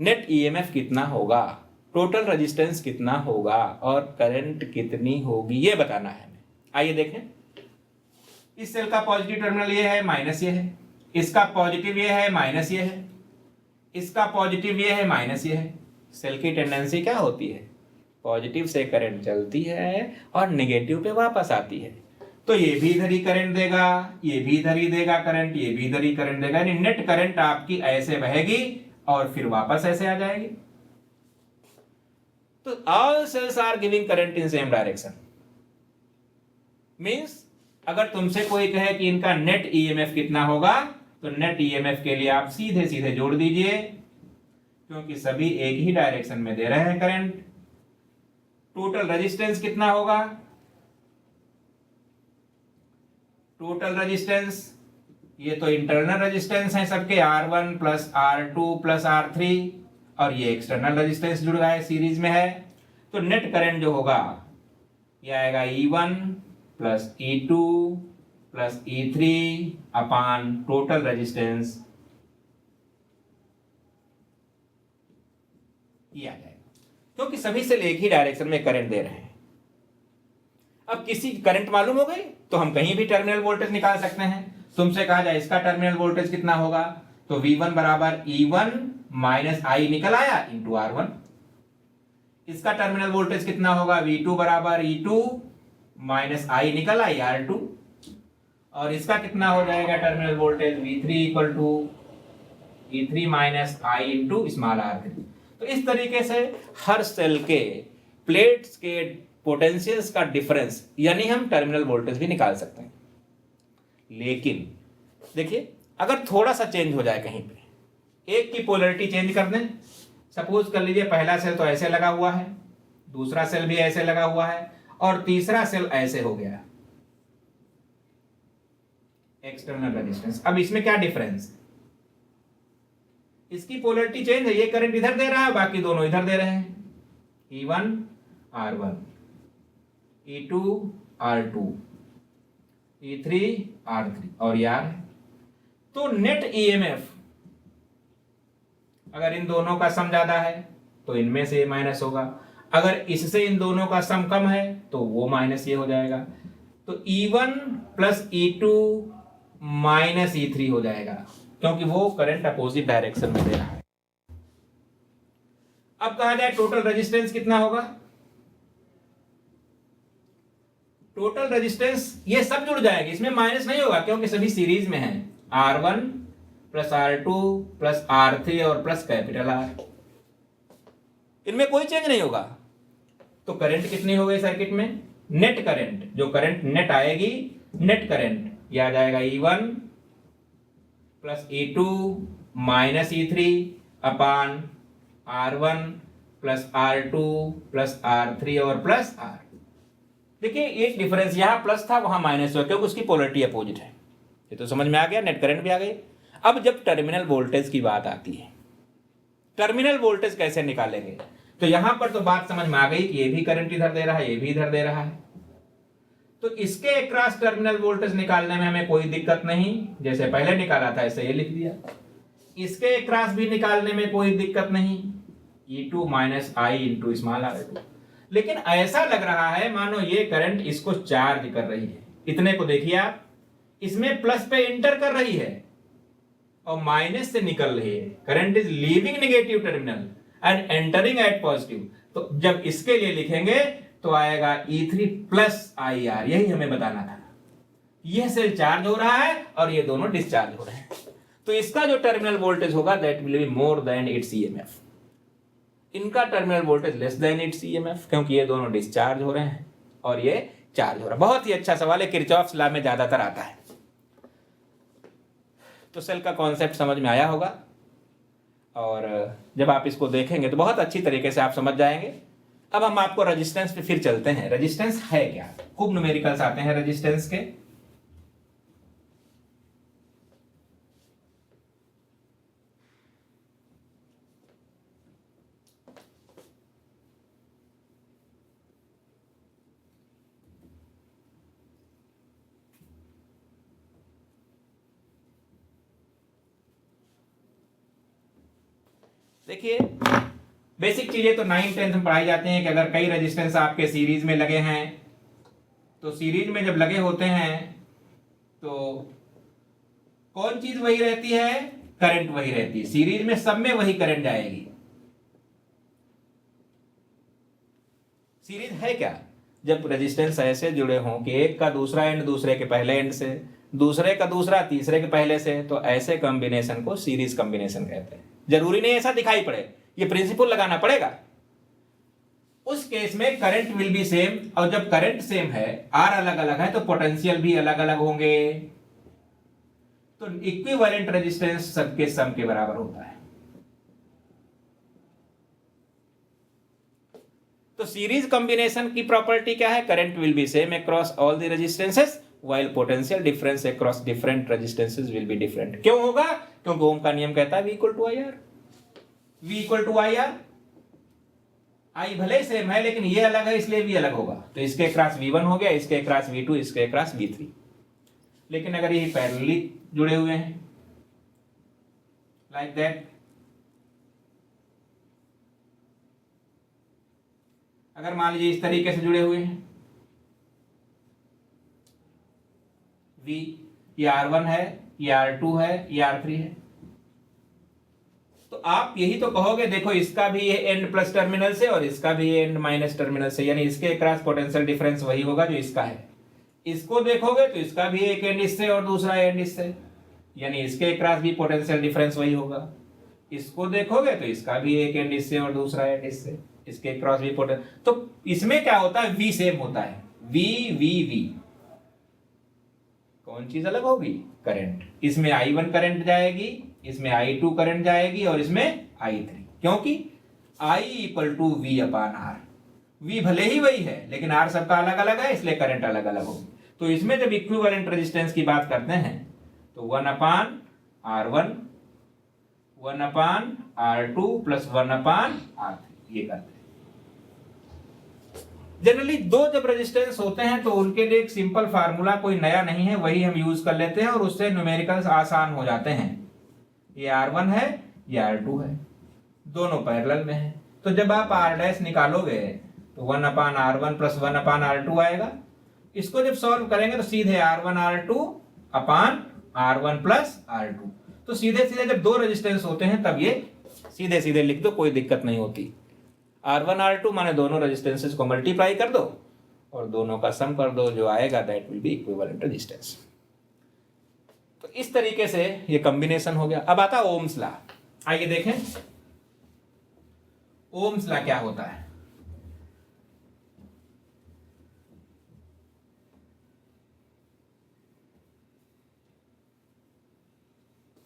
नेट ईएमएफ कितना होगा, टोटल रेजिस्टेंस कितना होगा और करंट कितनी होगी, ये बताना है हमें। आइए देखें, इस सेल का पॉजिटिव टर्मिनल ये है, माइनस ये है, इसका पॉजिटिव ये है, माइनस ये है, इसका पॉजिटिव ये है, माइनस ये है। सेल की टेंडेंसी क्या होती है, पॉजिटिव से करंट चलती है और नेगेटिव पे वापस आती है। तो ये भी इधर ही करंट देगा, ये भी इधर ही देगा करंट, ये भी इधर ही करंट देगा, यानी नेट करंट आपकी ऐसे बहेगी और फिर वापस ऐसे आ जाएगी। तो all cells are giving current in same direction. Means अगर तुमसे कोई कहे कि इनका नेट ईएमएफ कितना होगा, तो नेट ईएमएफ के लिए आप सीधे सीधे जोड़ दीजिए, क्योंकि सभी एक ही डायरेक्शन में दे रहे हैं करंट। टोटल रेजिस्टेंस कितना होगा, टोटल रेजिस्टेंस ये तो इंटरनल रेजिस्टेंस है सबके, R1 plus R2 plus R3, और ये एक्सटर्नल रेजिस्टेंस जुड़ रहा है, सीरीज में है। तो नेट करंट जो होगा ये आएगा E1 plus E2 plus E3 अपान टोटल रेजिस्टेंस, ये आ जाएगा, क्योंकि सभी से एक ही डायरेक्शन में करंट दे रहे हैं। अब किसी करंट मालूम हो गई तो हम कहीं भी टर्मिनल वोल्टेज निकाल सकते हैं। तुमसे कहा जाए इसका टर्मिनल वोल्टेज कितना होगा, तो V1 बराबर E1 माइनस I निकल आया इंटू R1। इसका टर्मिनल वोल्टेज कितना होगा, V2 बराबर E2 माइनस I निकल आई R2, और इसका कितना हो जाएगा terminal voltage, V3 equal to E3 minus I into small r3। तो इस तरीके से हर सेल के प्लेट्स के पोटेंशियल्स का डिफरेंस यानी हम टर्मिनल वोल्टेज भी निकाल सकते हैं। लेकिन देखिए, अगर थोड़ा सा चेंज हो जाए कहीं पे, एक की पोलरिटी चेंज कर दें, सपोज कर लीजिए पहला सेल तो ऐसे लगा हुआ है, दूसरा सेल भी ऐसे लगा हुआ है, और तीसरा सेल ऐसे हो गया, एक्सटर्नल रेजिस्टेंस। अब इसमें क्या डिफरेंस है, इसकी पोलरिटी चेंज है, ये करंट इधर दे रहा है, बाकी दोनों इधर दे रहे हैं, E1 R1, E2 R2, E3 R3 और यार। तो नेट ईएमएफ अगर इन दोनों का सम ज्यादा है तो इनमें से ये माइनस होगा, अगर इससे इन दोनों का सम कम है तो वो माइनस ये हो जाएगा। तो E1 plus E2 minus E3 हो जाएगा, क्योंकि वो करंट अपोजिट डायरेक्शन में दे रहा है। अब कहा जाए टोटल रेजिस्टेंस कितना होगा, टोटल रेजिस्टेंस ये सब जुड़ जाएगी, इसमें माइनस नहीं होगा क्योंकि सभी सीरीज में है, R1 plus R2 plus R3 और प्लस कैपिटल R, इनमें कोई चेंज नहीं होगा। तो करंट कितनी हो गई सर्किट में, नेट करंट, जो करंट नेट आएगी, नेट करंट ये आ जाएगा E1 plus E2 minus E3 अपान R1 plus R2 plus R3 और प्लस R। देखिए एक डिफरेंस, यहां प्लस था वहां माइनस हुआ क्योंकि उसकी पोलरिटी अपोजिट है। ये तो समझ में आ गया, नेट करंट भी आ गई। अब जब टर्मिनल वोल्टेज की बात आती है, टर्मिनल वोल्टेज कैसे निकालेंगे, तो यहां पर तो बात समझ में आ गई कि ये भी करंट इधर दे रहा है, ये भी इधर दे रहा है, तो इसके अक्रॉस टर्मिनल वोल्टेज निकालने में हमें कोई दिक्कत नहीं, जैसे पहले निकाला था ऐसे ये लिख दिया। इसके अक्रॉस भी निकालने में कोई दिक्कत नहीं, E2 minus I into small r2। लेकिन ऐसा लग रहा है मानो ये करंट इसको चार्ज कर रही है, इतने को देखिए आप, इसमें प्लस पे इंटर कर रही है और माइनस से निकल रही है। Current is leaving negative terminal and entering at positive. तो जब इसके लिए लिखेंगे तो आएगा E3 प्लस IR, यही हमें बताना था। यह सेल चार्ज हो रहा है और ये दोनों डिस्चार्ज हो रहे हैं, तो इसका जो टर्मिनल वोल्टेज होगा that will be more than its EMF. इनका terminal voltage less than its EMF, क्योंकि ये दोनों डिस्चार्ज हो रहे हैं और ये चार्ज हो रहा है। बहुत ही अच्छा सवाल है, किरचॉफ्स लॉ में ज्यादातर आता है। तो सेल का कॉन्सेप्ट समझ में आया होगा, और जब आप इसको देखेंगे तो बहुत अच्छी तरीके से आप समझ जाएंगे। अब हम आपको रेजिस्टेंस पे फिर चलते हैं। रेजिस्टेंस है क्या, खूब न्यूमेरिकल्स आते हैं रेजिस्टेंस के। देखिए बेसिक चीजें तो 9th-10th में पढ़ाई जाती हैं कि अगर कई रेजिस्टेंस आपके सीरीज में लगे हैं तो सीरीज में जब लगे होते हैं तो कौन चीज वही रहती है, करंट वही रहती है। सीरीज में सब में वही करंट जाएगी। सीरीज है क्या, जब रेजिस्टेंस ऐसे जुड़े हों कि एक का दूसरा एंड दूसरे के पहले एंड से, दूसरे का दूसरा तीसरे के पहले से, तो ऐसे कॉम्बिनेशन को सीरीज कॉम्बिनेशन कहते हैं। जरूरी नहीं ऐसा दिखाई पड़े, ये प्रिंसिपल लगाना पड़ेगा। उस केस में करंट विल बी सेम, और जब करंट सेम है, आर अलग अलग है, तो पोटेंशियल भी अलग अलग होंगे। तो इक्विवेलेंट रेजिस्टेंस सबके सम के बराबर होता है। तो सीरीज कॉम्बिनेशन की प्रॉपर्टी क्या है, current will be same across all the resistances while potential difference across different resistances will be different. क्यों होगा, क्योंकि ओम का नियम कहता है V equal to I R. V equal to I R, I भले सेम है लेकिन ये अलग है इसलिए भी अलग होगा। तो इसके क्रॉस V1 हो गया, इसके क्रॉस V2, इसके क्रॉस V3। लेकिन अगर ये पैरेलली जुड़े हुए हैं लाइक दैट, अगर मान लीजिए इस तरीके से जुड़े हुए हैं, V ये R1 है, ये R2 है, ये R3 है, तो आप यही तो कहोगे देखो इसका भी ये एंड प्लस टर्मिनल से और इसका भी ये एंड माइनस टर्मिनल से, यानी इसके क्रॉस पोटेंशियल डिफरेंस वही होगा जो इसका है। इसको देखोगे तो इसका भी एक एंड इससे और दूसरा एंड इससे, यानी इसके क्रॉस भी पोटेंशियल डिफरेंस वही होगा। इसको देखोगे तो इसका भी एक एंड इससे और दूसरा एंड इससे, इसके क्रॉस भी पोटेंशियल। तो इसमें क्या होता है, V सेम होता है, V। कौन चीज अलग होगी, करंट। इसमें I1 करंट जाएगी, इसमें I2 करंट जाएगी और इसमें I3, क्योंकि I equal to V upon R। V भले ही वही है लेकिन R सबका अलग अलग है, इसलिए करंट अलग अलग होगी। तो इसमें जब इक्विवेलेंट रेजिस्टेंस की बात करते हैं तो 1 अपान R1, 1 अपान R2 प्लस 1 अपान R3 ये करते हैं। जनरली दो जब रेजिस्टेंस होते हैं तो उनके लिए एक सिंपल फार्मूला कोई नया नहीं है, वही हम यूज कर लेते हैं और उससे न्यूमेरिकल्स आसान हो जाते हैं। ये R1 है, ये R2 है, दोनों पैरेलल में है। तो जब आप R' निकालोगे तो 1 अपान R1 प्लस 1 अपान R2 आएगा। इसको जब सॉल्व करेंगे तो सीधे R1 R2 अपान R1 प्लस R2। तो सीधे सीधे जब दो रेजिस्टेंस होते हैं तब ये सीधे सीधे लिख दो, कोई दिक्कत नहीं होती। R1 R2 माने दोनों रेजिस्टेंसेस को मल्टीप्लाई कर दो और दोनों का सम कर दो, जो आएगा that will B equivalent resistance. तो इस तरीके से ये कॉम्बिनेशन हो गया। अब आता है ओम्स लॉ। आइए देखें ओम्स लॉ क्या होता है।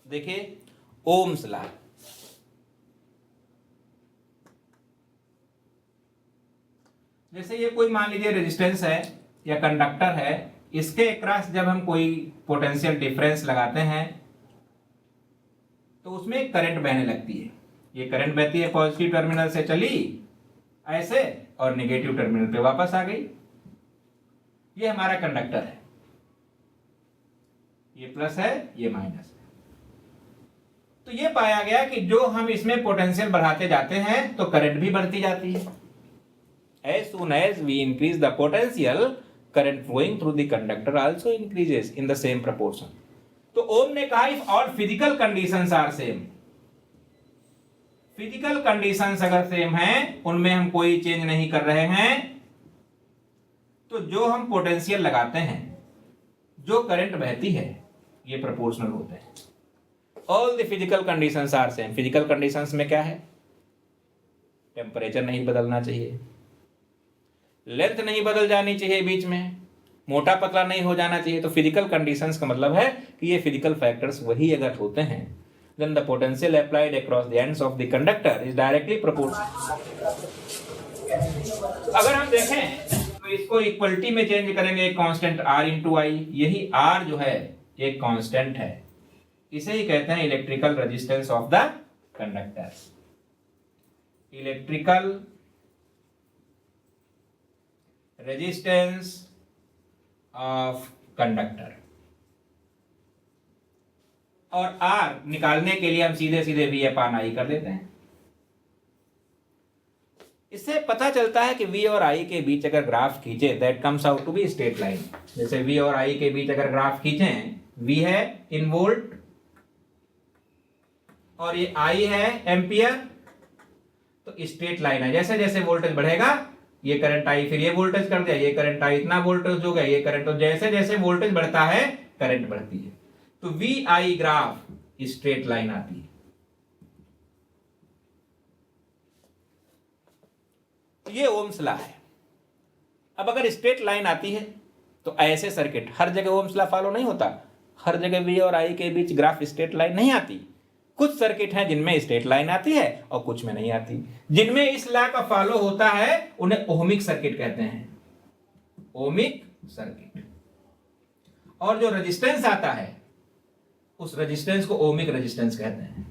देखिए ओम्स लॉ, जैसे ये कोई मान लीजिए रेजिस्टेंस है या कंडक्टर है, इसके अक्रॉस जब हम कोई पोटेंशियल डिफरेंस लगाते हैं तो उसमें करंट बहने लगती है। ये करंट बहती है, पॉजिटिव टर्मिनल से चली ऐसे और नेगेटिव टर्मिनल पे वापस आ गई। ये हमारा कंडक्टर है, ये प्लस है, ये माइनस है। तो ये पाया गया कि जो हम इसमें पोटेंशियल बढ़ाते जाते हैं तो करंट भी बढ़ती जाती है। As soon as we increase the potential, current flowing through the conductor also increases in the same proportion. तो ओम ने कहा if all physical conditions are same, physical conditions अगर सेम हैं, उनमें हम कोई चेंज नहीं कर रहे हैं, तो जो हम पोटेंशियल लगाते हैं, जो करंट बहती है, ये प्रोपोर्शनल होते हैं। All the physical conditions are same. Physical conditions में क्या है, टेम्परेचर नहीं बदलना चाहिए, लेंथ नहीं बदल जानी चाहिए, बीच में मोटा पतला नहीं हो जाना चाहिए। तो फिजिकल कंडीशंस का मतलब है कि ये फिजिकल फैक्टर्स वही अगर होते हैं, then the potential applied across the ends of the conductor is directly proportional. अगर हम देखें तो इसको इक्वलिटी में चेंज करेंगे, एक कांस्टेंट R इंटू आई। यही R जो है एक कांस्टेंट है, इसे ही कहते हैं electrical resistance of the conductor. Electrical resistance of conductor. और R निकालने के लिए हम सीधे सीधे V अपान I कर देते हैं। इससे पता चलता है कि V और I के बीच अगर ग्राफ खींचे that comes out to be straight line. जैसे V और I के बीच अगर ग्राफ खींचें, V है इन वोल्ट और ये I है एम्पियर, तो स्ट्रेट लाइन है। जैसे जैसे वोल्टेज बढ़ेगा ये करंट आई, फिर ये वोल्टेज कर दिया, ये करंट आई, इतना वोल्टेज हो गया, ये करंट, तो जैसे जैसे वोल्टेज बढ़ता है करंट बढ़ती है। तो V I graph straight line आती है। तो ये ओम्स लॉ है। अब अगर स्ट्रेट लाइन आती है तो ऐसे सर्किट, हर जगह ओम्स लॉ फॉलो नहीं होता, हर जगह वी और आई के बीच ग्राफ स्ट्रेट लाइन नहीं आती। कुछ सर्किट हैं जिनमें स्ट्रेट लाइन आती है और कुछ में नहीं आती। जिनमें इस लॉ का फॉलो होता है उन्हें ओमिक सर्किट कहते हैं, ओमिक सर्किट। और जो रेजिस्टेंस आता है उस रेजिस्टेंस को ओमिक रेजिस्टेंस कहते हैं,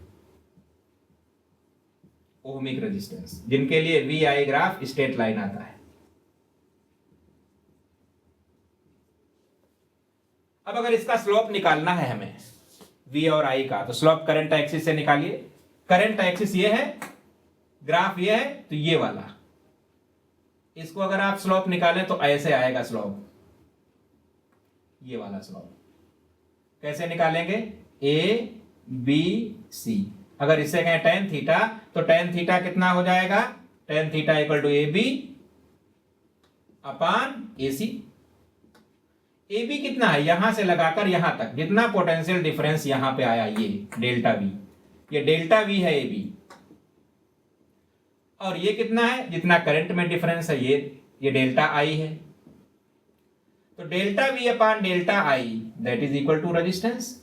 ओमिक रेजिस्टेंस, जिनके लिए V I graph straight line आता है। अब अगर इसका स्लोप निकालना है हमें V और I का, तो स्लोप करंट एक्सिस से निकालिए। करंट एक्सिस ये है, ग्राफ ये है, तो ये वाला, इसको अगर आप स्लोप निकालें तो ऐसे आएगा स्लोप, ये वाला स्लोप। कैसे निकालेंगे? A B C। अगर इससे कहें tan थीटा, तो tan थीटा कितना हो जाएगा? tan theta equal to AB upon AC। AB कितना है? यहां से लगाकर यहां तक जितना पोटेंशियल डिफरेंस यहां पे आया, ये डेल्टा V, ये डेल्टा V है AB। और ये कितना है? जितना करंट में डिफरेंस है, ये डेल्टा I है। तो delta V upon delta I that is equal to resistance.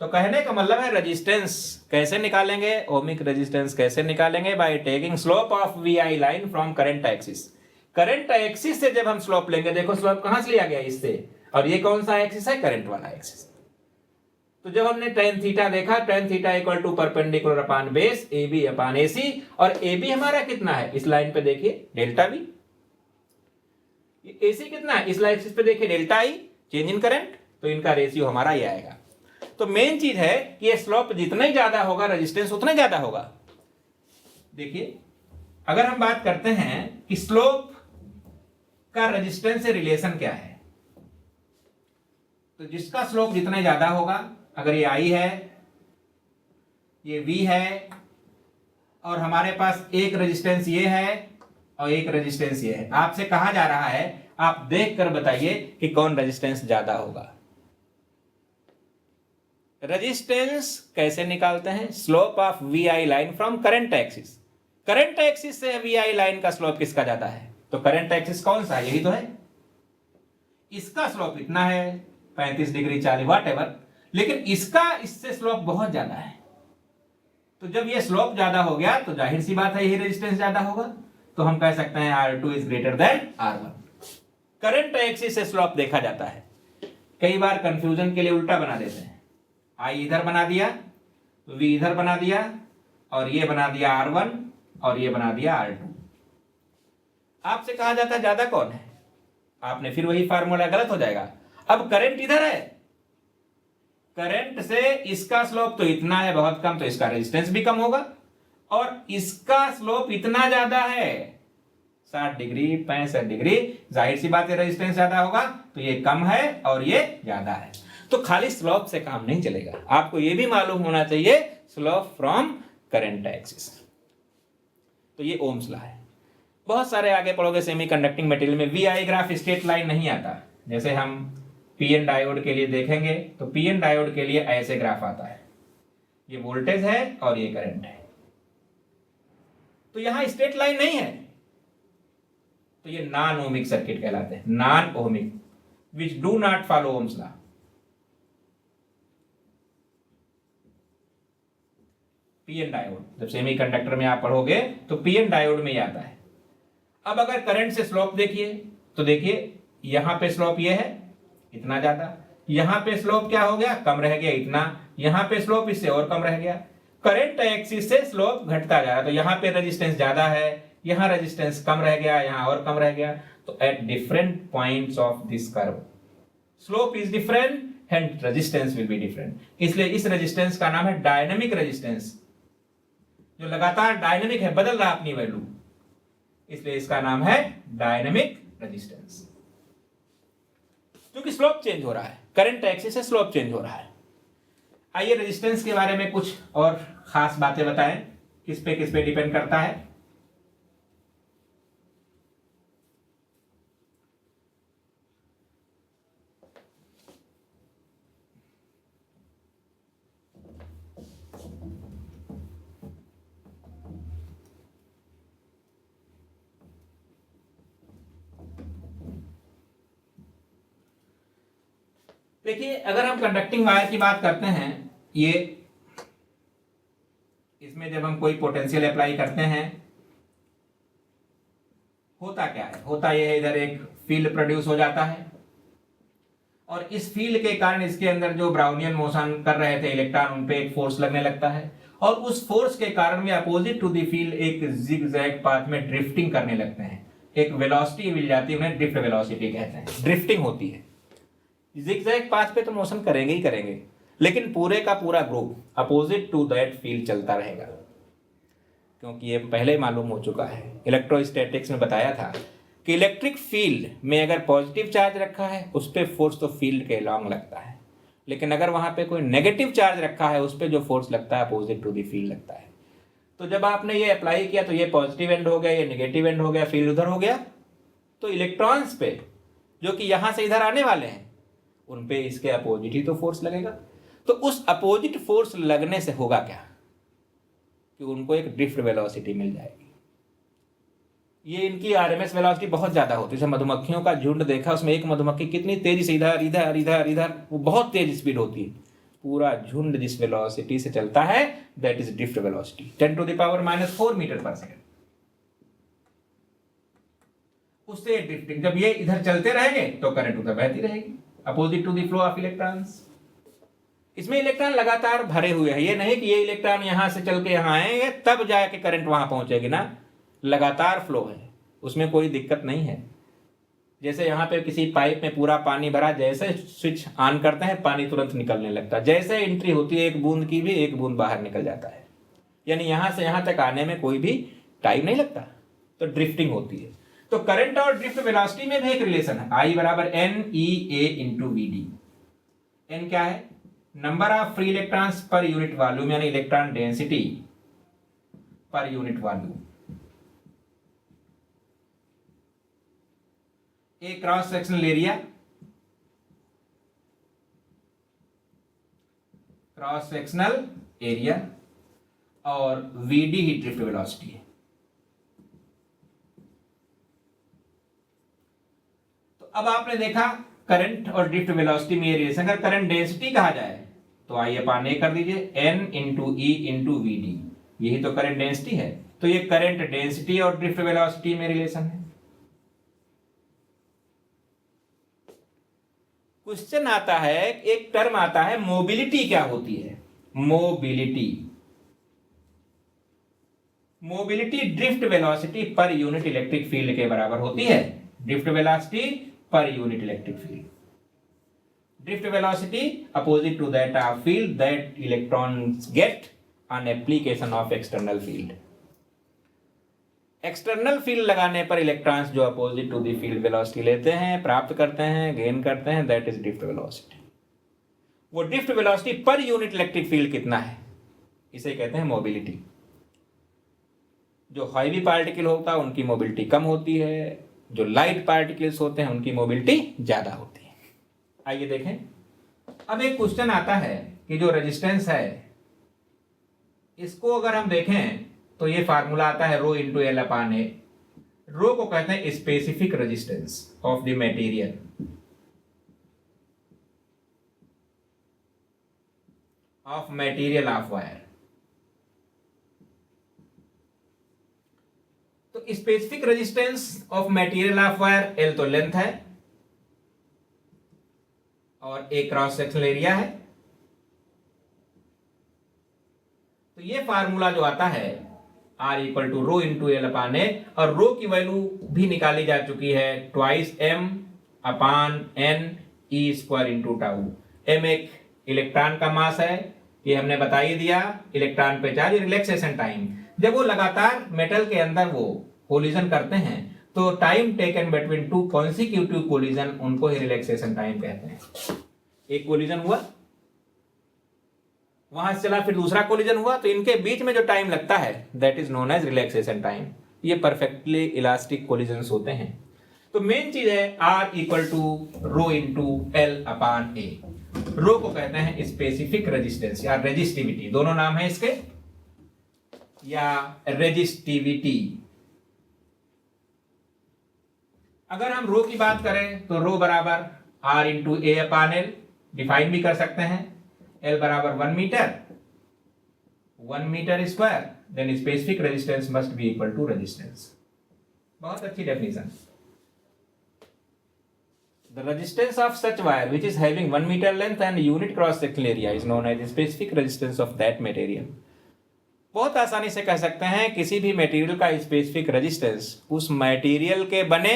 तो कहने का मतलब है रेजिस्टेंस कैसे निकालेंगे, ओमिक रेजिस्टेंस कैसे निकालेंगे? By taking slope of VI line from current axis. Current axis से जब हम स्लोप लेंगे, देखो स्लोप कहां से लिया गया? इससे, और ये कौन सा एक्सिस है? करंट वाला एक्सिस। तो जब हमने tan थीटा देखा, tan theta equal to perpendicular upon base AB upon AC, और AB हमारा कितना है? इस लाइन पे देखिए डेल्टा V। AC कितना है? इस लाइन पे देखिए delta I, change in current, तो इनका रेशियो हमारा ये आएगा। तो मेन चीज है कि ये स्लोप जितना ही ज्यादा होगा रेजिस्टेंस उतना ही ज्यादा होगा। देखिए अगर हम बात करते हैं कि स्लोप का रेजिस्टेंस से रिलेशन क्या है, तो जिसका स्लोप जितना ज्यादा होगा, अगर ये I है, ये V है, और हमारे पास एक रेजिस्टेंस ये है और एक रेजिस्टेंस ये है, आपसे कहा जा रहा है आप देखकर बताइए कि कौन रेजिस्टेंस ज्यादा होगा। रेजिस्टेंस कैसे निकालते हैं? Slope of VI line from current axis. Current axis से VI लाइन का स्लोप किसका ज्यादा है? तो करंट एक्सिस कौन सा है? यही तो है। इसका स्लोप इतना है 35 डिग्री 40 वाट एवर, लेकिन इसका इससे स्लोप बहुत ज्यादा है। तो जब ये स्लोप ज्यादा हो गया तो जाहिर सी बात है यही रेजिस्टेंस ज्यादा होगा। तो हम कह सकते हैं R2 is greater than R1। Current axis से स्लोप देखा जाता है। कई बार कंफ्यूजन के लिए उल्टा बना देते हैं, I इधर बना दिया, V इधर बना दिया, और ये बना दिया R1 और ये बना दिया R2। आपसे कहा जाता है ज्यादा कौन है, आपने फिर वही फार्मूला, गलत हो जाएगा। अब करंट इधर है, करंट से इसका स्लोप तो इतना है बहुत कम, तो इसका रेजिस्टेंस भी कम होगा। और इसका स्लोप इतना ज्यादा है 60 डिग्री 65 डिग्री, जाहिर सी बात है रेजिस्टेंस ज्यादा होगा, तो ये कम है और ये ज्यादा है। तो खाली स्लोप से काम नहीं चलेगा, आपको ये भी मालूम होना चाहिए स्लोप फ्रॉम करंट एक्सिस। तो ये ओम्स लॉ है। बहुत सारे आगे पढ़ोगे सेमीकंडक्टिंग मटेरियल में VI ग्राफ स्ट्रेट लाइन नहीं आता। जैसे हम PN डायोड के लिए देखेंगे तो PN डायोड के लिए ऐसे ग्राफ आता है, ये वोल्टेज है और ये करंट है। तो यहां स्ट्रेट लाइन नहीं है, तो ये नॉन ओमिक सर्किट कहलाते हैं, non ohmic, which do not follow Ohm's law. PN diode जब सेमीकंडक्टर में आप पढ़ोगे तो PN डायोड में ही आता है। अब अगर करंट से स्लोप देखिए तो देखिए यहां पे स्लोप ये है इतना ज्यादा, यहां पे स्लोप क्या हो गया? कम रह गया इतना, यहां पे स्लोप इससे और कम रह गया। करंट एक्सिस से स्लोप घटता जा रहा है, तो यहां पे रेजिस्टेंस ज्यादा है, यहां रेजिस्टेंस कम रह गया, यहां और कम रह गया। तो at different points of this curve slope is different and resistance will be different. इसलिए इस रेजिस्टेंस का नाम है डायनेमिक रेजिस्टेंस, जो लगातार डायनेमिक है, बदल रहा अपनी वैल्यू। इसलिए इसका नाम है डायनेमिक रेजिस्टेंस। क्योंकि स्लोप चेंज हो रहा है, करंट एक्सिस से स्लोप चेंज हो रहा है। आइए रेजिस्टेंस के बारे में कुछ और खास बातें बताएं, किस पे डिपेंड करता है। देखिए, अगर हम कंडक्टिंग वायर की बात करते हैं, ये इसमें जब हम कोई पोटेंशियल अप्लाई करते हैं, होता क्या है, होता यह है इधर एक फील्ड प्रोड्यूस हो जाता है और इस फील्ड के कारण इसके अंदर जो ब्राउनियन मोशन कर रहे थे इलेक्ट्रॉन, उन पे एक फोर्स लगने लगता है और उस फोर्स के कारण में अपोजिट टू द फील्ड एक जिगजैग पाथ में ड्रिफ्टिंग करने लगते हैं। एक वेलोसिटी मिल जाती है, उन्हें ड्रिफ्ट वेलोसिटी कहते हैं। ड्रिफ्टिंग होती है, जिगजैग पाथ पे तो मोशन करेंगे ही करेंगे, लेकिन पूरे का पूरा group opposite to that field चलता रहेगा। क्योंकि ये पहले मालूम हो चुका है, इलेक्ट्रोस्टैटिक्स में बताया था कि इलेक्ट्रिक फील्ड में अगर पॉजिटिव चार्ज रखा है उस पर फोर्स तो फील्ड के अलॉन्ग लगता है, लेकिन अगर वहां पे कोई नेगेटिव चार्ज रखा है उस पर जो फोर्स लगता है अपोजिट टू द फील्ड लगता है। तो जब आपने ये अप्लाई किया तो ये पॉजिटिव एंड हो गया, ये नेगेटिव एंड हो गया, फील्ड उधर हो गया, तो इलेक्ट्रॉन्स पे जो कि यहां से इधर आने वाले हैं उन पे इसके अपोजिट ही तो फोर्स लगेगा। तो उस अपोजिट फोर्स लगने से होगा क्या कि उनको एक ड्रिफ्ट वेलोसिटी मिल जाएगी। ये इनकी आरएमएस वेलोसिटी बहुत ज्यादा होती है। जैसे मधुमक्खियों का झुंड देखा, उसमें एक मधुमक्खी कितनी तेजी से इधर इधर इधर इधर, वो बहुत तेज स्पीड होती है। पूरा झुंड जिस वेलोसिटी से चलता है that is drift velocity, 10⁻⁴ metre पर सेकंड। उससे ड्रिफ्टिंग, जब ये इधर चलते रहेंगे तो करंट उधर बहती रहेगी opposite to the flow of electrons. इसमें इलेक्ट्रॉन लगातार भरे हुए हैं, ये नहीं कि ये इलेक्ट्रॉन यहां से चल के यहां आएंगे तब जाके करंट वहां पहुंचेगी ना, लगातार फ्लो है, उसमें कोई दिक्कत नहीं है। जैसे यहाँ पे किसी पाइप में पूरा पानी भरा, जैसे स्विच ऑन करते हैं पानी तुरंत निकलने लगता है, जैसे एंट्री होती है एक बूंद की भी एक बूंद बाहर निकल जाता है, यानी यहां से यहां तक आने में कोई भी टाइम नहीं लगता, तो ड्रिफ्टिंग होती है। तो करंट और ड्रिफ्ट वेलोसिटी में भी एक रिलेशन है, I बराबर NEA इंटू VD। N क्या है, number of free electrons per unit volume, यानी electron density per unit volume. A cross sectional area, cross sectional area, और VD ही ड्रिफ्ट वेलोसिटी है। तो अब आपने देखा करंट और ड्रिफ्ट वेलोसिटी में ये रिलेशन। अगर करंट डेंसिटी कहा जाए तो आई अपान ए कर दीजिए, N into E into VD, यही तो करंट डेंसिटी है। तो ये करंट डेंसिटी और ड्रिफ्ट वेलोसिटी में रिलेशन है। क्वेश्चन आता है, एक टर्म आता है मोबिलिटी, क्या होती है mobility? Mobility drift velocity per unit electric field के बराबर होती है। Drift velocity per unit electric field, drift velocity opposite to that of field that electrons get on application of external field. External field लगाने पर electrons जो opposite to the field velocity लेते हैं, प्राप्त करते हैं, गेन करते हैं, दैट इज ड्रिफ्ट वेलोसिटी। वो drift velocity per unit electric field कितना है, इसे कहते हैं मोबिलिटी। जो हैवी पार्टिकल होता है उनकी मोबिलिटी कम होती है, जो लाइट पार्टिकल्स होते हैं उनकी मोबिलिटी ज्यादा होती है। आइए देखें, अब एक क्वेश्चन आता है कि जो रेजिस्टेंस है इसको अगर हम देखें तो ये फार्मूला आता है रो into L upon A. Rho को कहते हैं specific resistance of the material, of material of wire. तो specific resistance of material of wire, L तो लेंथ है और ए क्रॉस सेक्शनल एरिया है। तो ये फार्मूला जो आता है R equal to rho into L upon A, और रो की वैल्यू भी निकाली जा चुकी है, ट्वाइस m अपान n e square into tau. m एक इलेक्ट्रॉन का मास है, ये हमने बता ही दिया। इलेक्ट्रॉन पे चार्ज, रिलैक्सेशन टाइम, जब वो लगातार मेटल के अंदर वो कोलिजन करते हैं तो time taken between two consecutive collision, उनको ही रिलैक्सेशन टाइम कहते हैं। एक कोलिजन हुआ, वहां से चला, फिर दूसरा कोलिजन हुआ, तो इनके बीच में जो टाइम लगता है that is known as relaxation time. ये परफेक्टली इलास्टिक कोलिजन्स होते हैं। तो मेन चीज है R equal to rho into L upon A. Rho को कहते हैं स्पेसिफिक रेजिस्टेंस या रेजिस्टिविटी, दोनों नाम है इसके, या रेजिस्टिविटी। अगर हम रो की बात करें तो रो बराबर R into A upon L, define भी कर सकते हैं। एल बराबर 1 metre, 1 metre square, then specific resistance must be equal to resistance. बहुत अच्छी definition. The resistance of such wire which is having 1 meter length and unit cross sectional area is known as the specific resistance of that material। बहुत आसानी से कह सकते हैं किसी भी मटेरियल का स्पेसिफिक रेजिस्टेंस उस मटेरियल के बने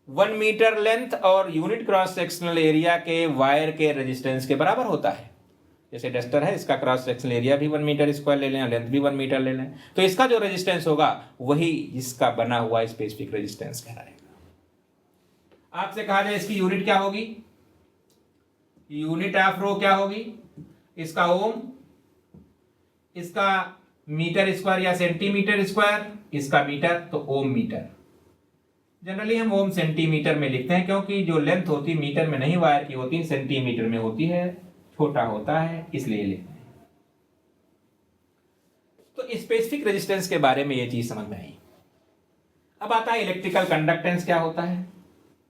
1 मीटर लेंथ और यूनिट क्रॉस सेक्शनल एरिया के वायर के रेजिस्टेंस के बराबर होता है। जैसे डस्टर है, इसका क्रॉस सेक्शनल एरिया भी 1 मीटर स्क्वायर ले लें, लेंथ भी 1 मीटर ले लें, तो इसका जो रेजिस्टेंस होगा वही इसका बना हुआ स्पेसिफिक रेजिस्टेंस कहलाएगा। आपसे कहा जाए इसकी यूनिट क्या होगी, यूनिट ऑफ रो क्या होगी, इसका ओम, इसका मीटर स्क्वायर या सेंटीमीटर स्क्वायर, इसका मीटर, तो ओम मीटर। जनरली हम ओम सेंटीमीटर में लिखते हैं क्योंकि जो लेंथ होती मीटर में नहीं वायर की होती, सेंटीमीटर में होती है, छोटा होता है, इसलिए लिखते हैं। तो स्पेसिफिक रेजिस्टेंस के बारे में ये चीज समझ में आई। अब आता है इलेक्ट्रिकल कंडक्टेंस क्या होता है।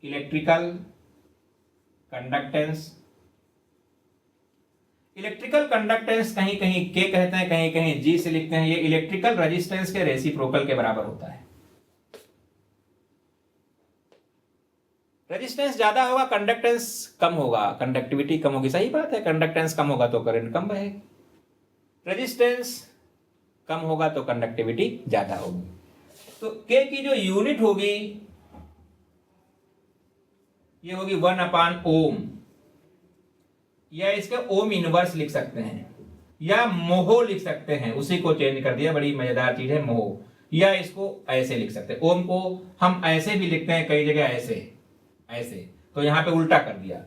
इलेक्ट्रिकल कंडक्टेंस, इलेक्ट्रिकल कंडक्टेंस कहीं कहीं के कहते हैं, कहीं कहीं जी से लिखते हैं। ये इलेक्ट्रिकल रेजिस्टेंस के रेसिप्रोकल के बराबर होता है। रेजिस्टेंस ज्यादा होगा, कंडक्टेंस कम होगा, कंडक्टिविटी कम होगी। सही बात है, कंडक्टेंस कम होगा तो करंट कम बहेगी, रेजिस्टेंस कम होगा तो कंडक्टिविटी ज्यादा होगी। तो के की जो यूनिट होगी ये होगी 1 अपान ओम, या इसके ओम इनवर्स लिख सकते हैं, या मोहो लिख सकते हैं, उसी को चेंज कर दिया, बड़ी मजेदार चीज है मोहो। या इसको ऐसे लिख सकते हैं, ओम को हम ऐसे भी लिखते हैं कई जगह, ऐसे ऐसे, तो यहां पे उल्टा कर दिया।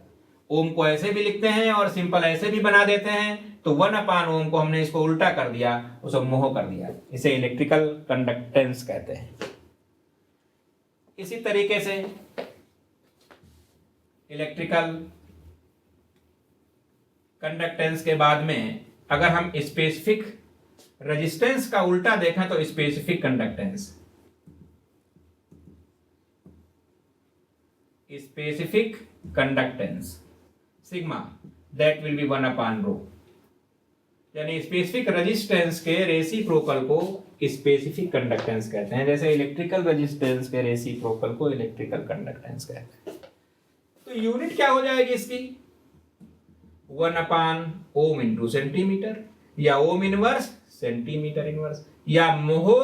ओम को ऐसे भी लिखते हैं और सिंपल ऐसे भी बना देते हैं, तो 1 अपान ओम को हमने इसको उल्टा कर दिया, उसको मोहो कर दिया। इसे इलेक्ट्रिकल कंडक्टेंस कहते हैं। इसी तरीके से इलेक्ट्रिकल कंडक्टेंस के बाद में अगर हम स्पेसिफिक रेजिस्टेंस का उल्टा देखें तो specific conductance, specific conductance sigma that will B 1 अपान रो, यानी स्पेसिफिक रेजिस्टेंस के रेसिप्रोकल को स्पेसिफिक कंडक्टेंस कहते हैं। जैसे इलेक्ट्रिकल रेजिस्टेंस के रेसिप्रोकल को इलेक्ट्रिकल कंडक्टेंस कहते हैं। तो यूनिट क्या हो जाएगी इसकी, 1 अपान ओम इंटू सेंटीमीटर, या ओम इनवर्स सेंटीमीटर इनवर्स, या मोहो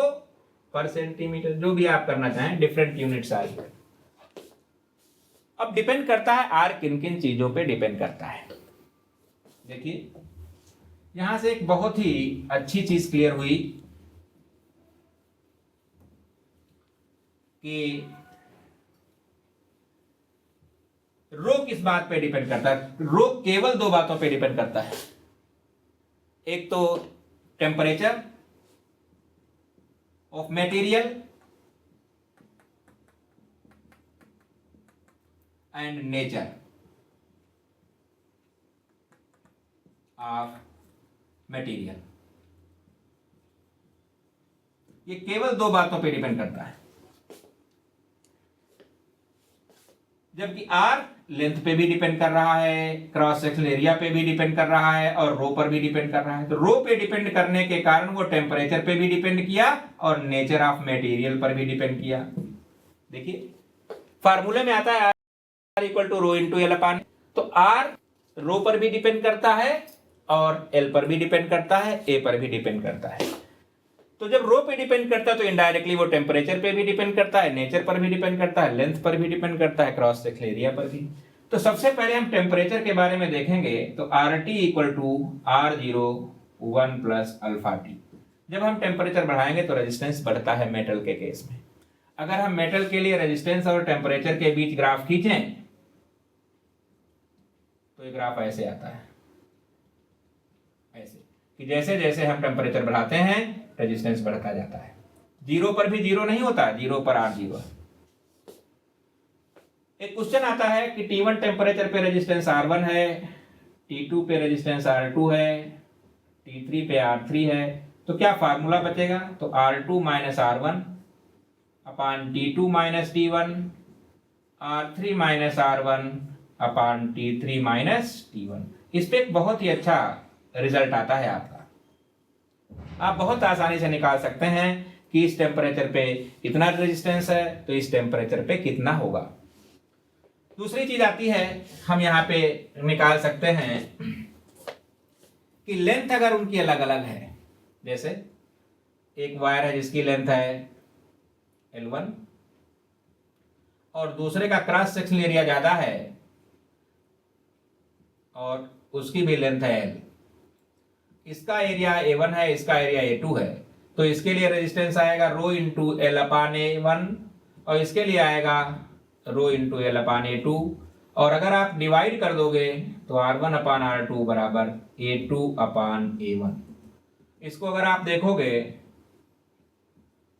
पर सेंटीमीटर, जो भी आप करना चाहें, डिफरेंट यूनिट्स आ रही है। अब डिपेंड करता है आर किन किन चीजों पे डिपेंड करता है। देखिए यहां से एक बहुत ही अच्छी चीज क्लियर हुई कि रो किस बात पे डिपेंड करता है। रो केवल 2 बातों पे डिपेंड करता है, एक तो temperature of material and nature of material. ये केवल 2 बातों पे डिपेंड करता है। जबकि आर लेंथ पे भी डिपेंड कर रहा है, क्रॉस सेक्शनल एरिया पे भी डिपेंड कर रहा है, और रो पर भी डिपेंड कर रहा है। तो रो पे डिपेंड करने के कारण वो टेम्परेचर पे भी डिपेंड किया और नेचर ऑफ मटेरियल पर भी डिपेंड किया। देखिए फार्मूले में आता है R equal to rho into L upon, तो आर रो पर भी डिपेंड करता है और एल पर भी डिपेंड करता है, ए पर भी डिपेंड करता है। तो जब रो पे डिपेंड करता है तो इनडायरेक्टली वो टेम्परेचर पे भी डिपेंड करता है, नेचर पर भी डिपेंड करता है, लेंथ पर भी डिपेंड करता है, क्रॉस सेक्शनल एरिया पर भी। तो सबसे पहले हम टेम्परेचर के बारे में देखेंगे, तो R T equal to R01 plus alpha T. जब हम टेम्परेचर बढ़ाएंगे तो रेजिस्टेंस बढ़ता है मेटल के केस में। अगर हम मेटल के लिए रेजिस्टेंस और टेम्परेचर के बीच ग्राफ खींचें तो ये ग्राफ ऐसे आता है, ऐसे कि जैसे जैसे हम टेम्परेचर बढ़ाते हैं रेजिस्टेंस बढ़ता जाता है। जीरो पर भी जीरो नहीं होता, जीरो पर R0। एक क्वेश्चन आता है कि T1 टेम्परेचर पे रेजिस्टेंस R1 है, T2 पे रेजिस्टेंस R2 है, T3 पे R3 है, तो क्या फार्मूला बचेगा? तो R2 माइनस R1 अपान T2 minus T1, R3 minus R1 अपान T3 माइनस T1। इस पे एक बहुत ही अच्छा रिजल्ट आता है आपका। आप बहुत आसानी से निकाल सकते हैं कि इस टेम्परेचर पे इतना रेजिस्टेंस है तो इस टेम्परेचर पे कितना होगा। दूसरी चीज आती है, हम यहाँ पे निकाल सकते हैं कि लेंथ अगर उनकी अलग अलग है, जैसे एक वायर है जिसकी लेंथ है L1 और दूसरे का क्रॉस सेक्शन एरिया ज्यादा है और उसकी भी लेंथ है L, इसका एरिया A1 है, इसका एरिया A2 है, तो इसके लिए रेजिस्टेंस आएगा रो इंटू L अपान A1 और इसके लिए आएगा रो इंटू L अपान A2। और अगर आप डिवाइड कर दोगे तो R1 अपान R2 बराबर A2 अपान A1। इसको अगर आप देखोगे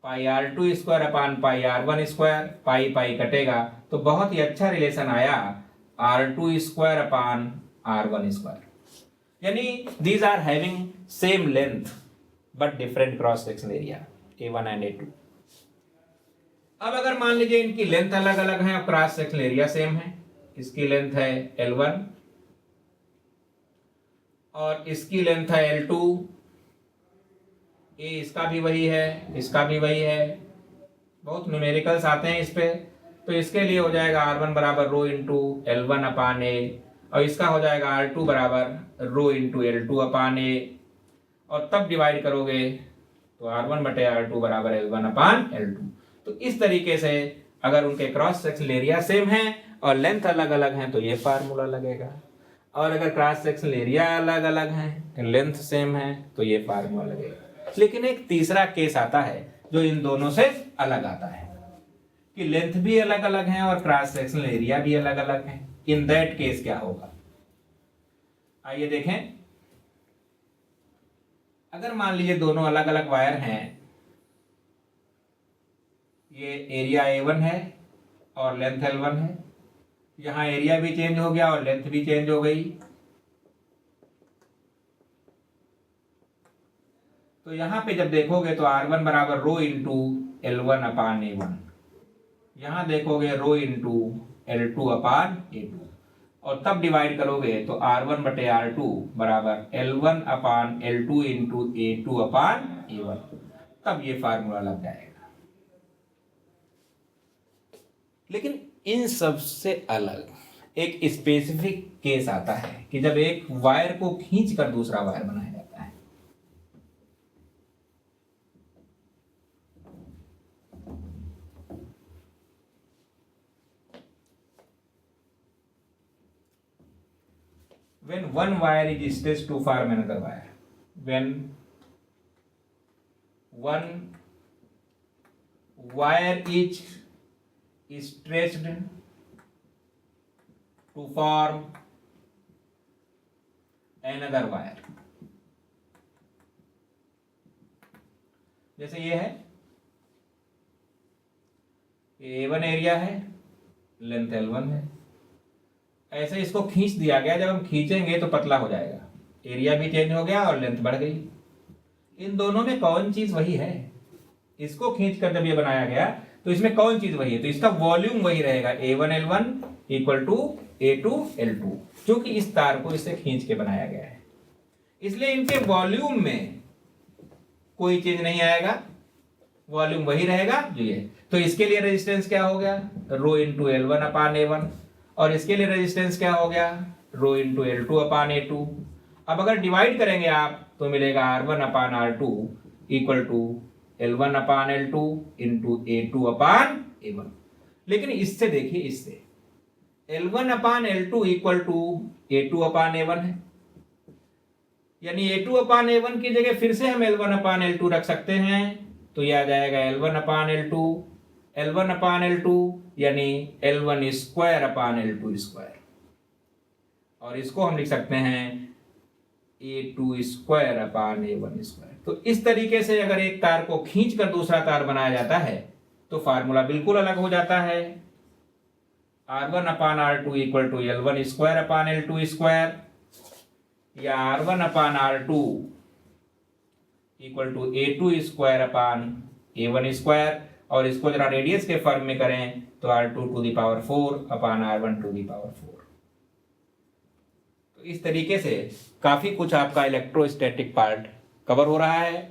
पाई R2 स्क्वायर अपान पाई R1 स्क्वायर, पाई पाई कटेगा तो बहुत ही अच्छा रिलेशन आया R2 square upon R1 square. यानी these are having same length but different cross section area A1 and A2। अब अगर मान लीजिए इनकी लेंथ अलग अलग है और क्रॉस सेक्शन एरिया सेम है, इसकी लेंथ है L1 और इसकी लेंथ है L2, ये इसका भी वही है, इसका भी वही है, बहुत न्यूमेरिकल्स आते हैं इस पे, तो इसके लिए हो जाएगा R1 बराबर rho into L1 upon A और इसका हो जाएगा R2 बराबर rho into L2 upon A और तब डिवाइड करोगे तो R1 बटे R2 बराबर L1 अपान L2। तो इस तरीके से अगर उनके क्रॉस सेक्शनल एरिया सेम है और लेंथ अलग अलग है तो ये फार्मूला लगेगा, और अगर क्रॉस सेक्शनल एरिया अलग अलग है, लेंथ सेम है तो ये फार्मूला लगेगा। लेकिन एक तीसरा केस आता है जो इन दोनों से अलग आता है कि लेंथ भी अलग अलग है और क्रॉस सेक्शनल एरिया भी अलग अलग है। इन दैट केस क्या होगा, आइए देखें। अगर मान लीजिए दोनों अलग अलग वायर हैं, ये एरिया A1 है और लेंथ L1 है, यहां एरिया भी चेंज हो गया और लेंथ भी चेंज हो गई, तो यहां पे जब देखोगे तो R1 बराबर रो इंटू L1 अपान A1, यहां देखोगे रो इंटू L2 अपान A2 और तब डिवाइड करोगे तो R1 बटे R2 बराबर L1 upon L2 into A2 upon A1, तब ये फार्मूला लग जाएगा। लेकिन इन सब से अलग एक स्पेसिफिक केस आता है कि जब एक वायर को खींचकर दूसरा वायर बनाया जाता है। When one wire is stretched to form another wire, when one wire is stretched to form another wire, जैसे ये है, A1 एरिया है, लेंथ L1 है, ऐसे इसको खींच दिया गया, जब हम खींचेंगे तो पतला हो जाएगा, एरिया भी चेंज हो गया और लेंथ बढ़ गई। इन दोनों में कौन चीज वही है? इसको खींचकर जब ये बनाया गया तो इसमें कौन चीज वही है? तो इसका वॉल्यूम वही रहेगा, A1 L1 equal to A2 L2, क्योंकि इस तार को इससे खींच के बनाया गया है, इसलिए इनके वॉल्यूम में कोई चेंज नहीं आएगा, वॉल्यूम वही रहेगा जो ये। तो इसके लिए रेजिस्टेंस क्या हो गया, रो इंटू L1 अपान A1, और इसके लिए रेजिस्टेंस क्या हो गया, रो इंटू L2 अपान A2। अब अगर डिवाइड करेंगे आप तो मिलेगा R1 upon R2 equal to L1 upon L2 into A2 upon A1। लेकिन इससे देखिए, इससे L1 upon L2 equal to A2 upon A1 है, यानी A2 अपान A1 की जगह फिर से हम L1 अपान L2 रख सकते हैं, तो यह आ जाएगा L1 upon L2 L1 upon L2 यानी L1 square upon L2 square, और इसको हम लिख सकते हैं A2 square upon A1 square. तो इस तरीके से अगर एक तार को खींच कर दूसरा तार बनाया जाता है तो फार्मूला बिल्कुल अलग हो जाता है। R1 upon R2 equal to L1 square upon L2 square, या R1 upon R2 equal to A2 square upon A1 square, और इसको जरा रेडियस के फॉर्म में करें तो R2 to the power 4 upon R1 to the power 4। तो इस तरीके से काफी कुछ आपका इलेक्ट्रोस्टैटिक पार्ट कवर हो रहा है।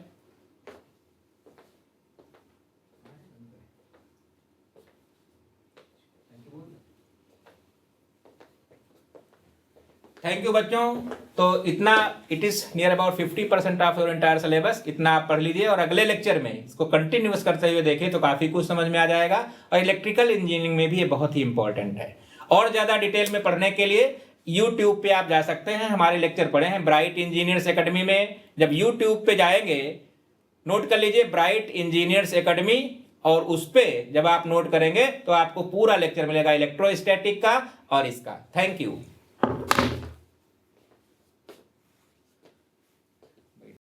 थैंक यू बच्चों। तो इतना, it is near about 50% of your entire syllabus, इतना आप पढ़ लीजिए और अगले लेक्चर में इसको कंटिन्यूअस करते हुए देखें तो काफी कुछ समझ में आ जाएगा। और इलेक्ट्रिकल इंजीनियरिंग में भी ये बहुत ही इंपॉर्टेंट है। और ज्यादा डिटेल में पढ़ने के लिए यूट्यूब पे आप जा सकते हैं, हमारे लेक्चर पढ़े हैं ब्राइट इंजीनियर्स एकेडमी में। जब यूट्यूब पे जाएंगे, नोट कर लीजिए ब्राइट इंजीनियर्स एकेडमी, और उस पे जब आप नोट करेंगे तो आपको पूरा लेक्चर मिलेगा इलेक्ट्रोस्टैटिक का और इसका। Thank you.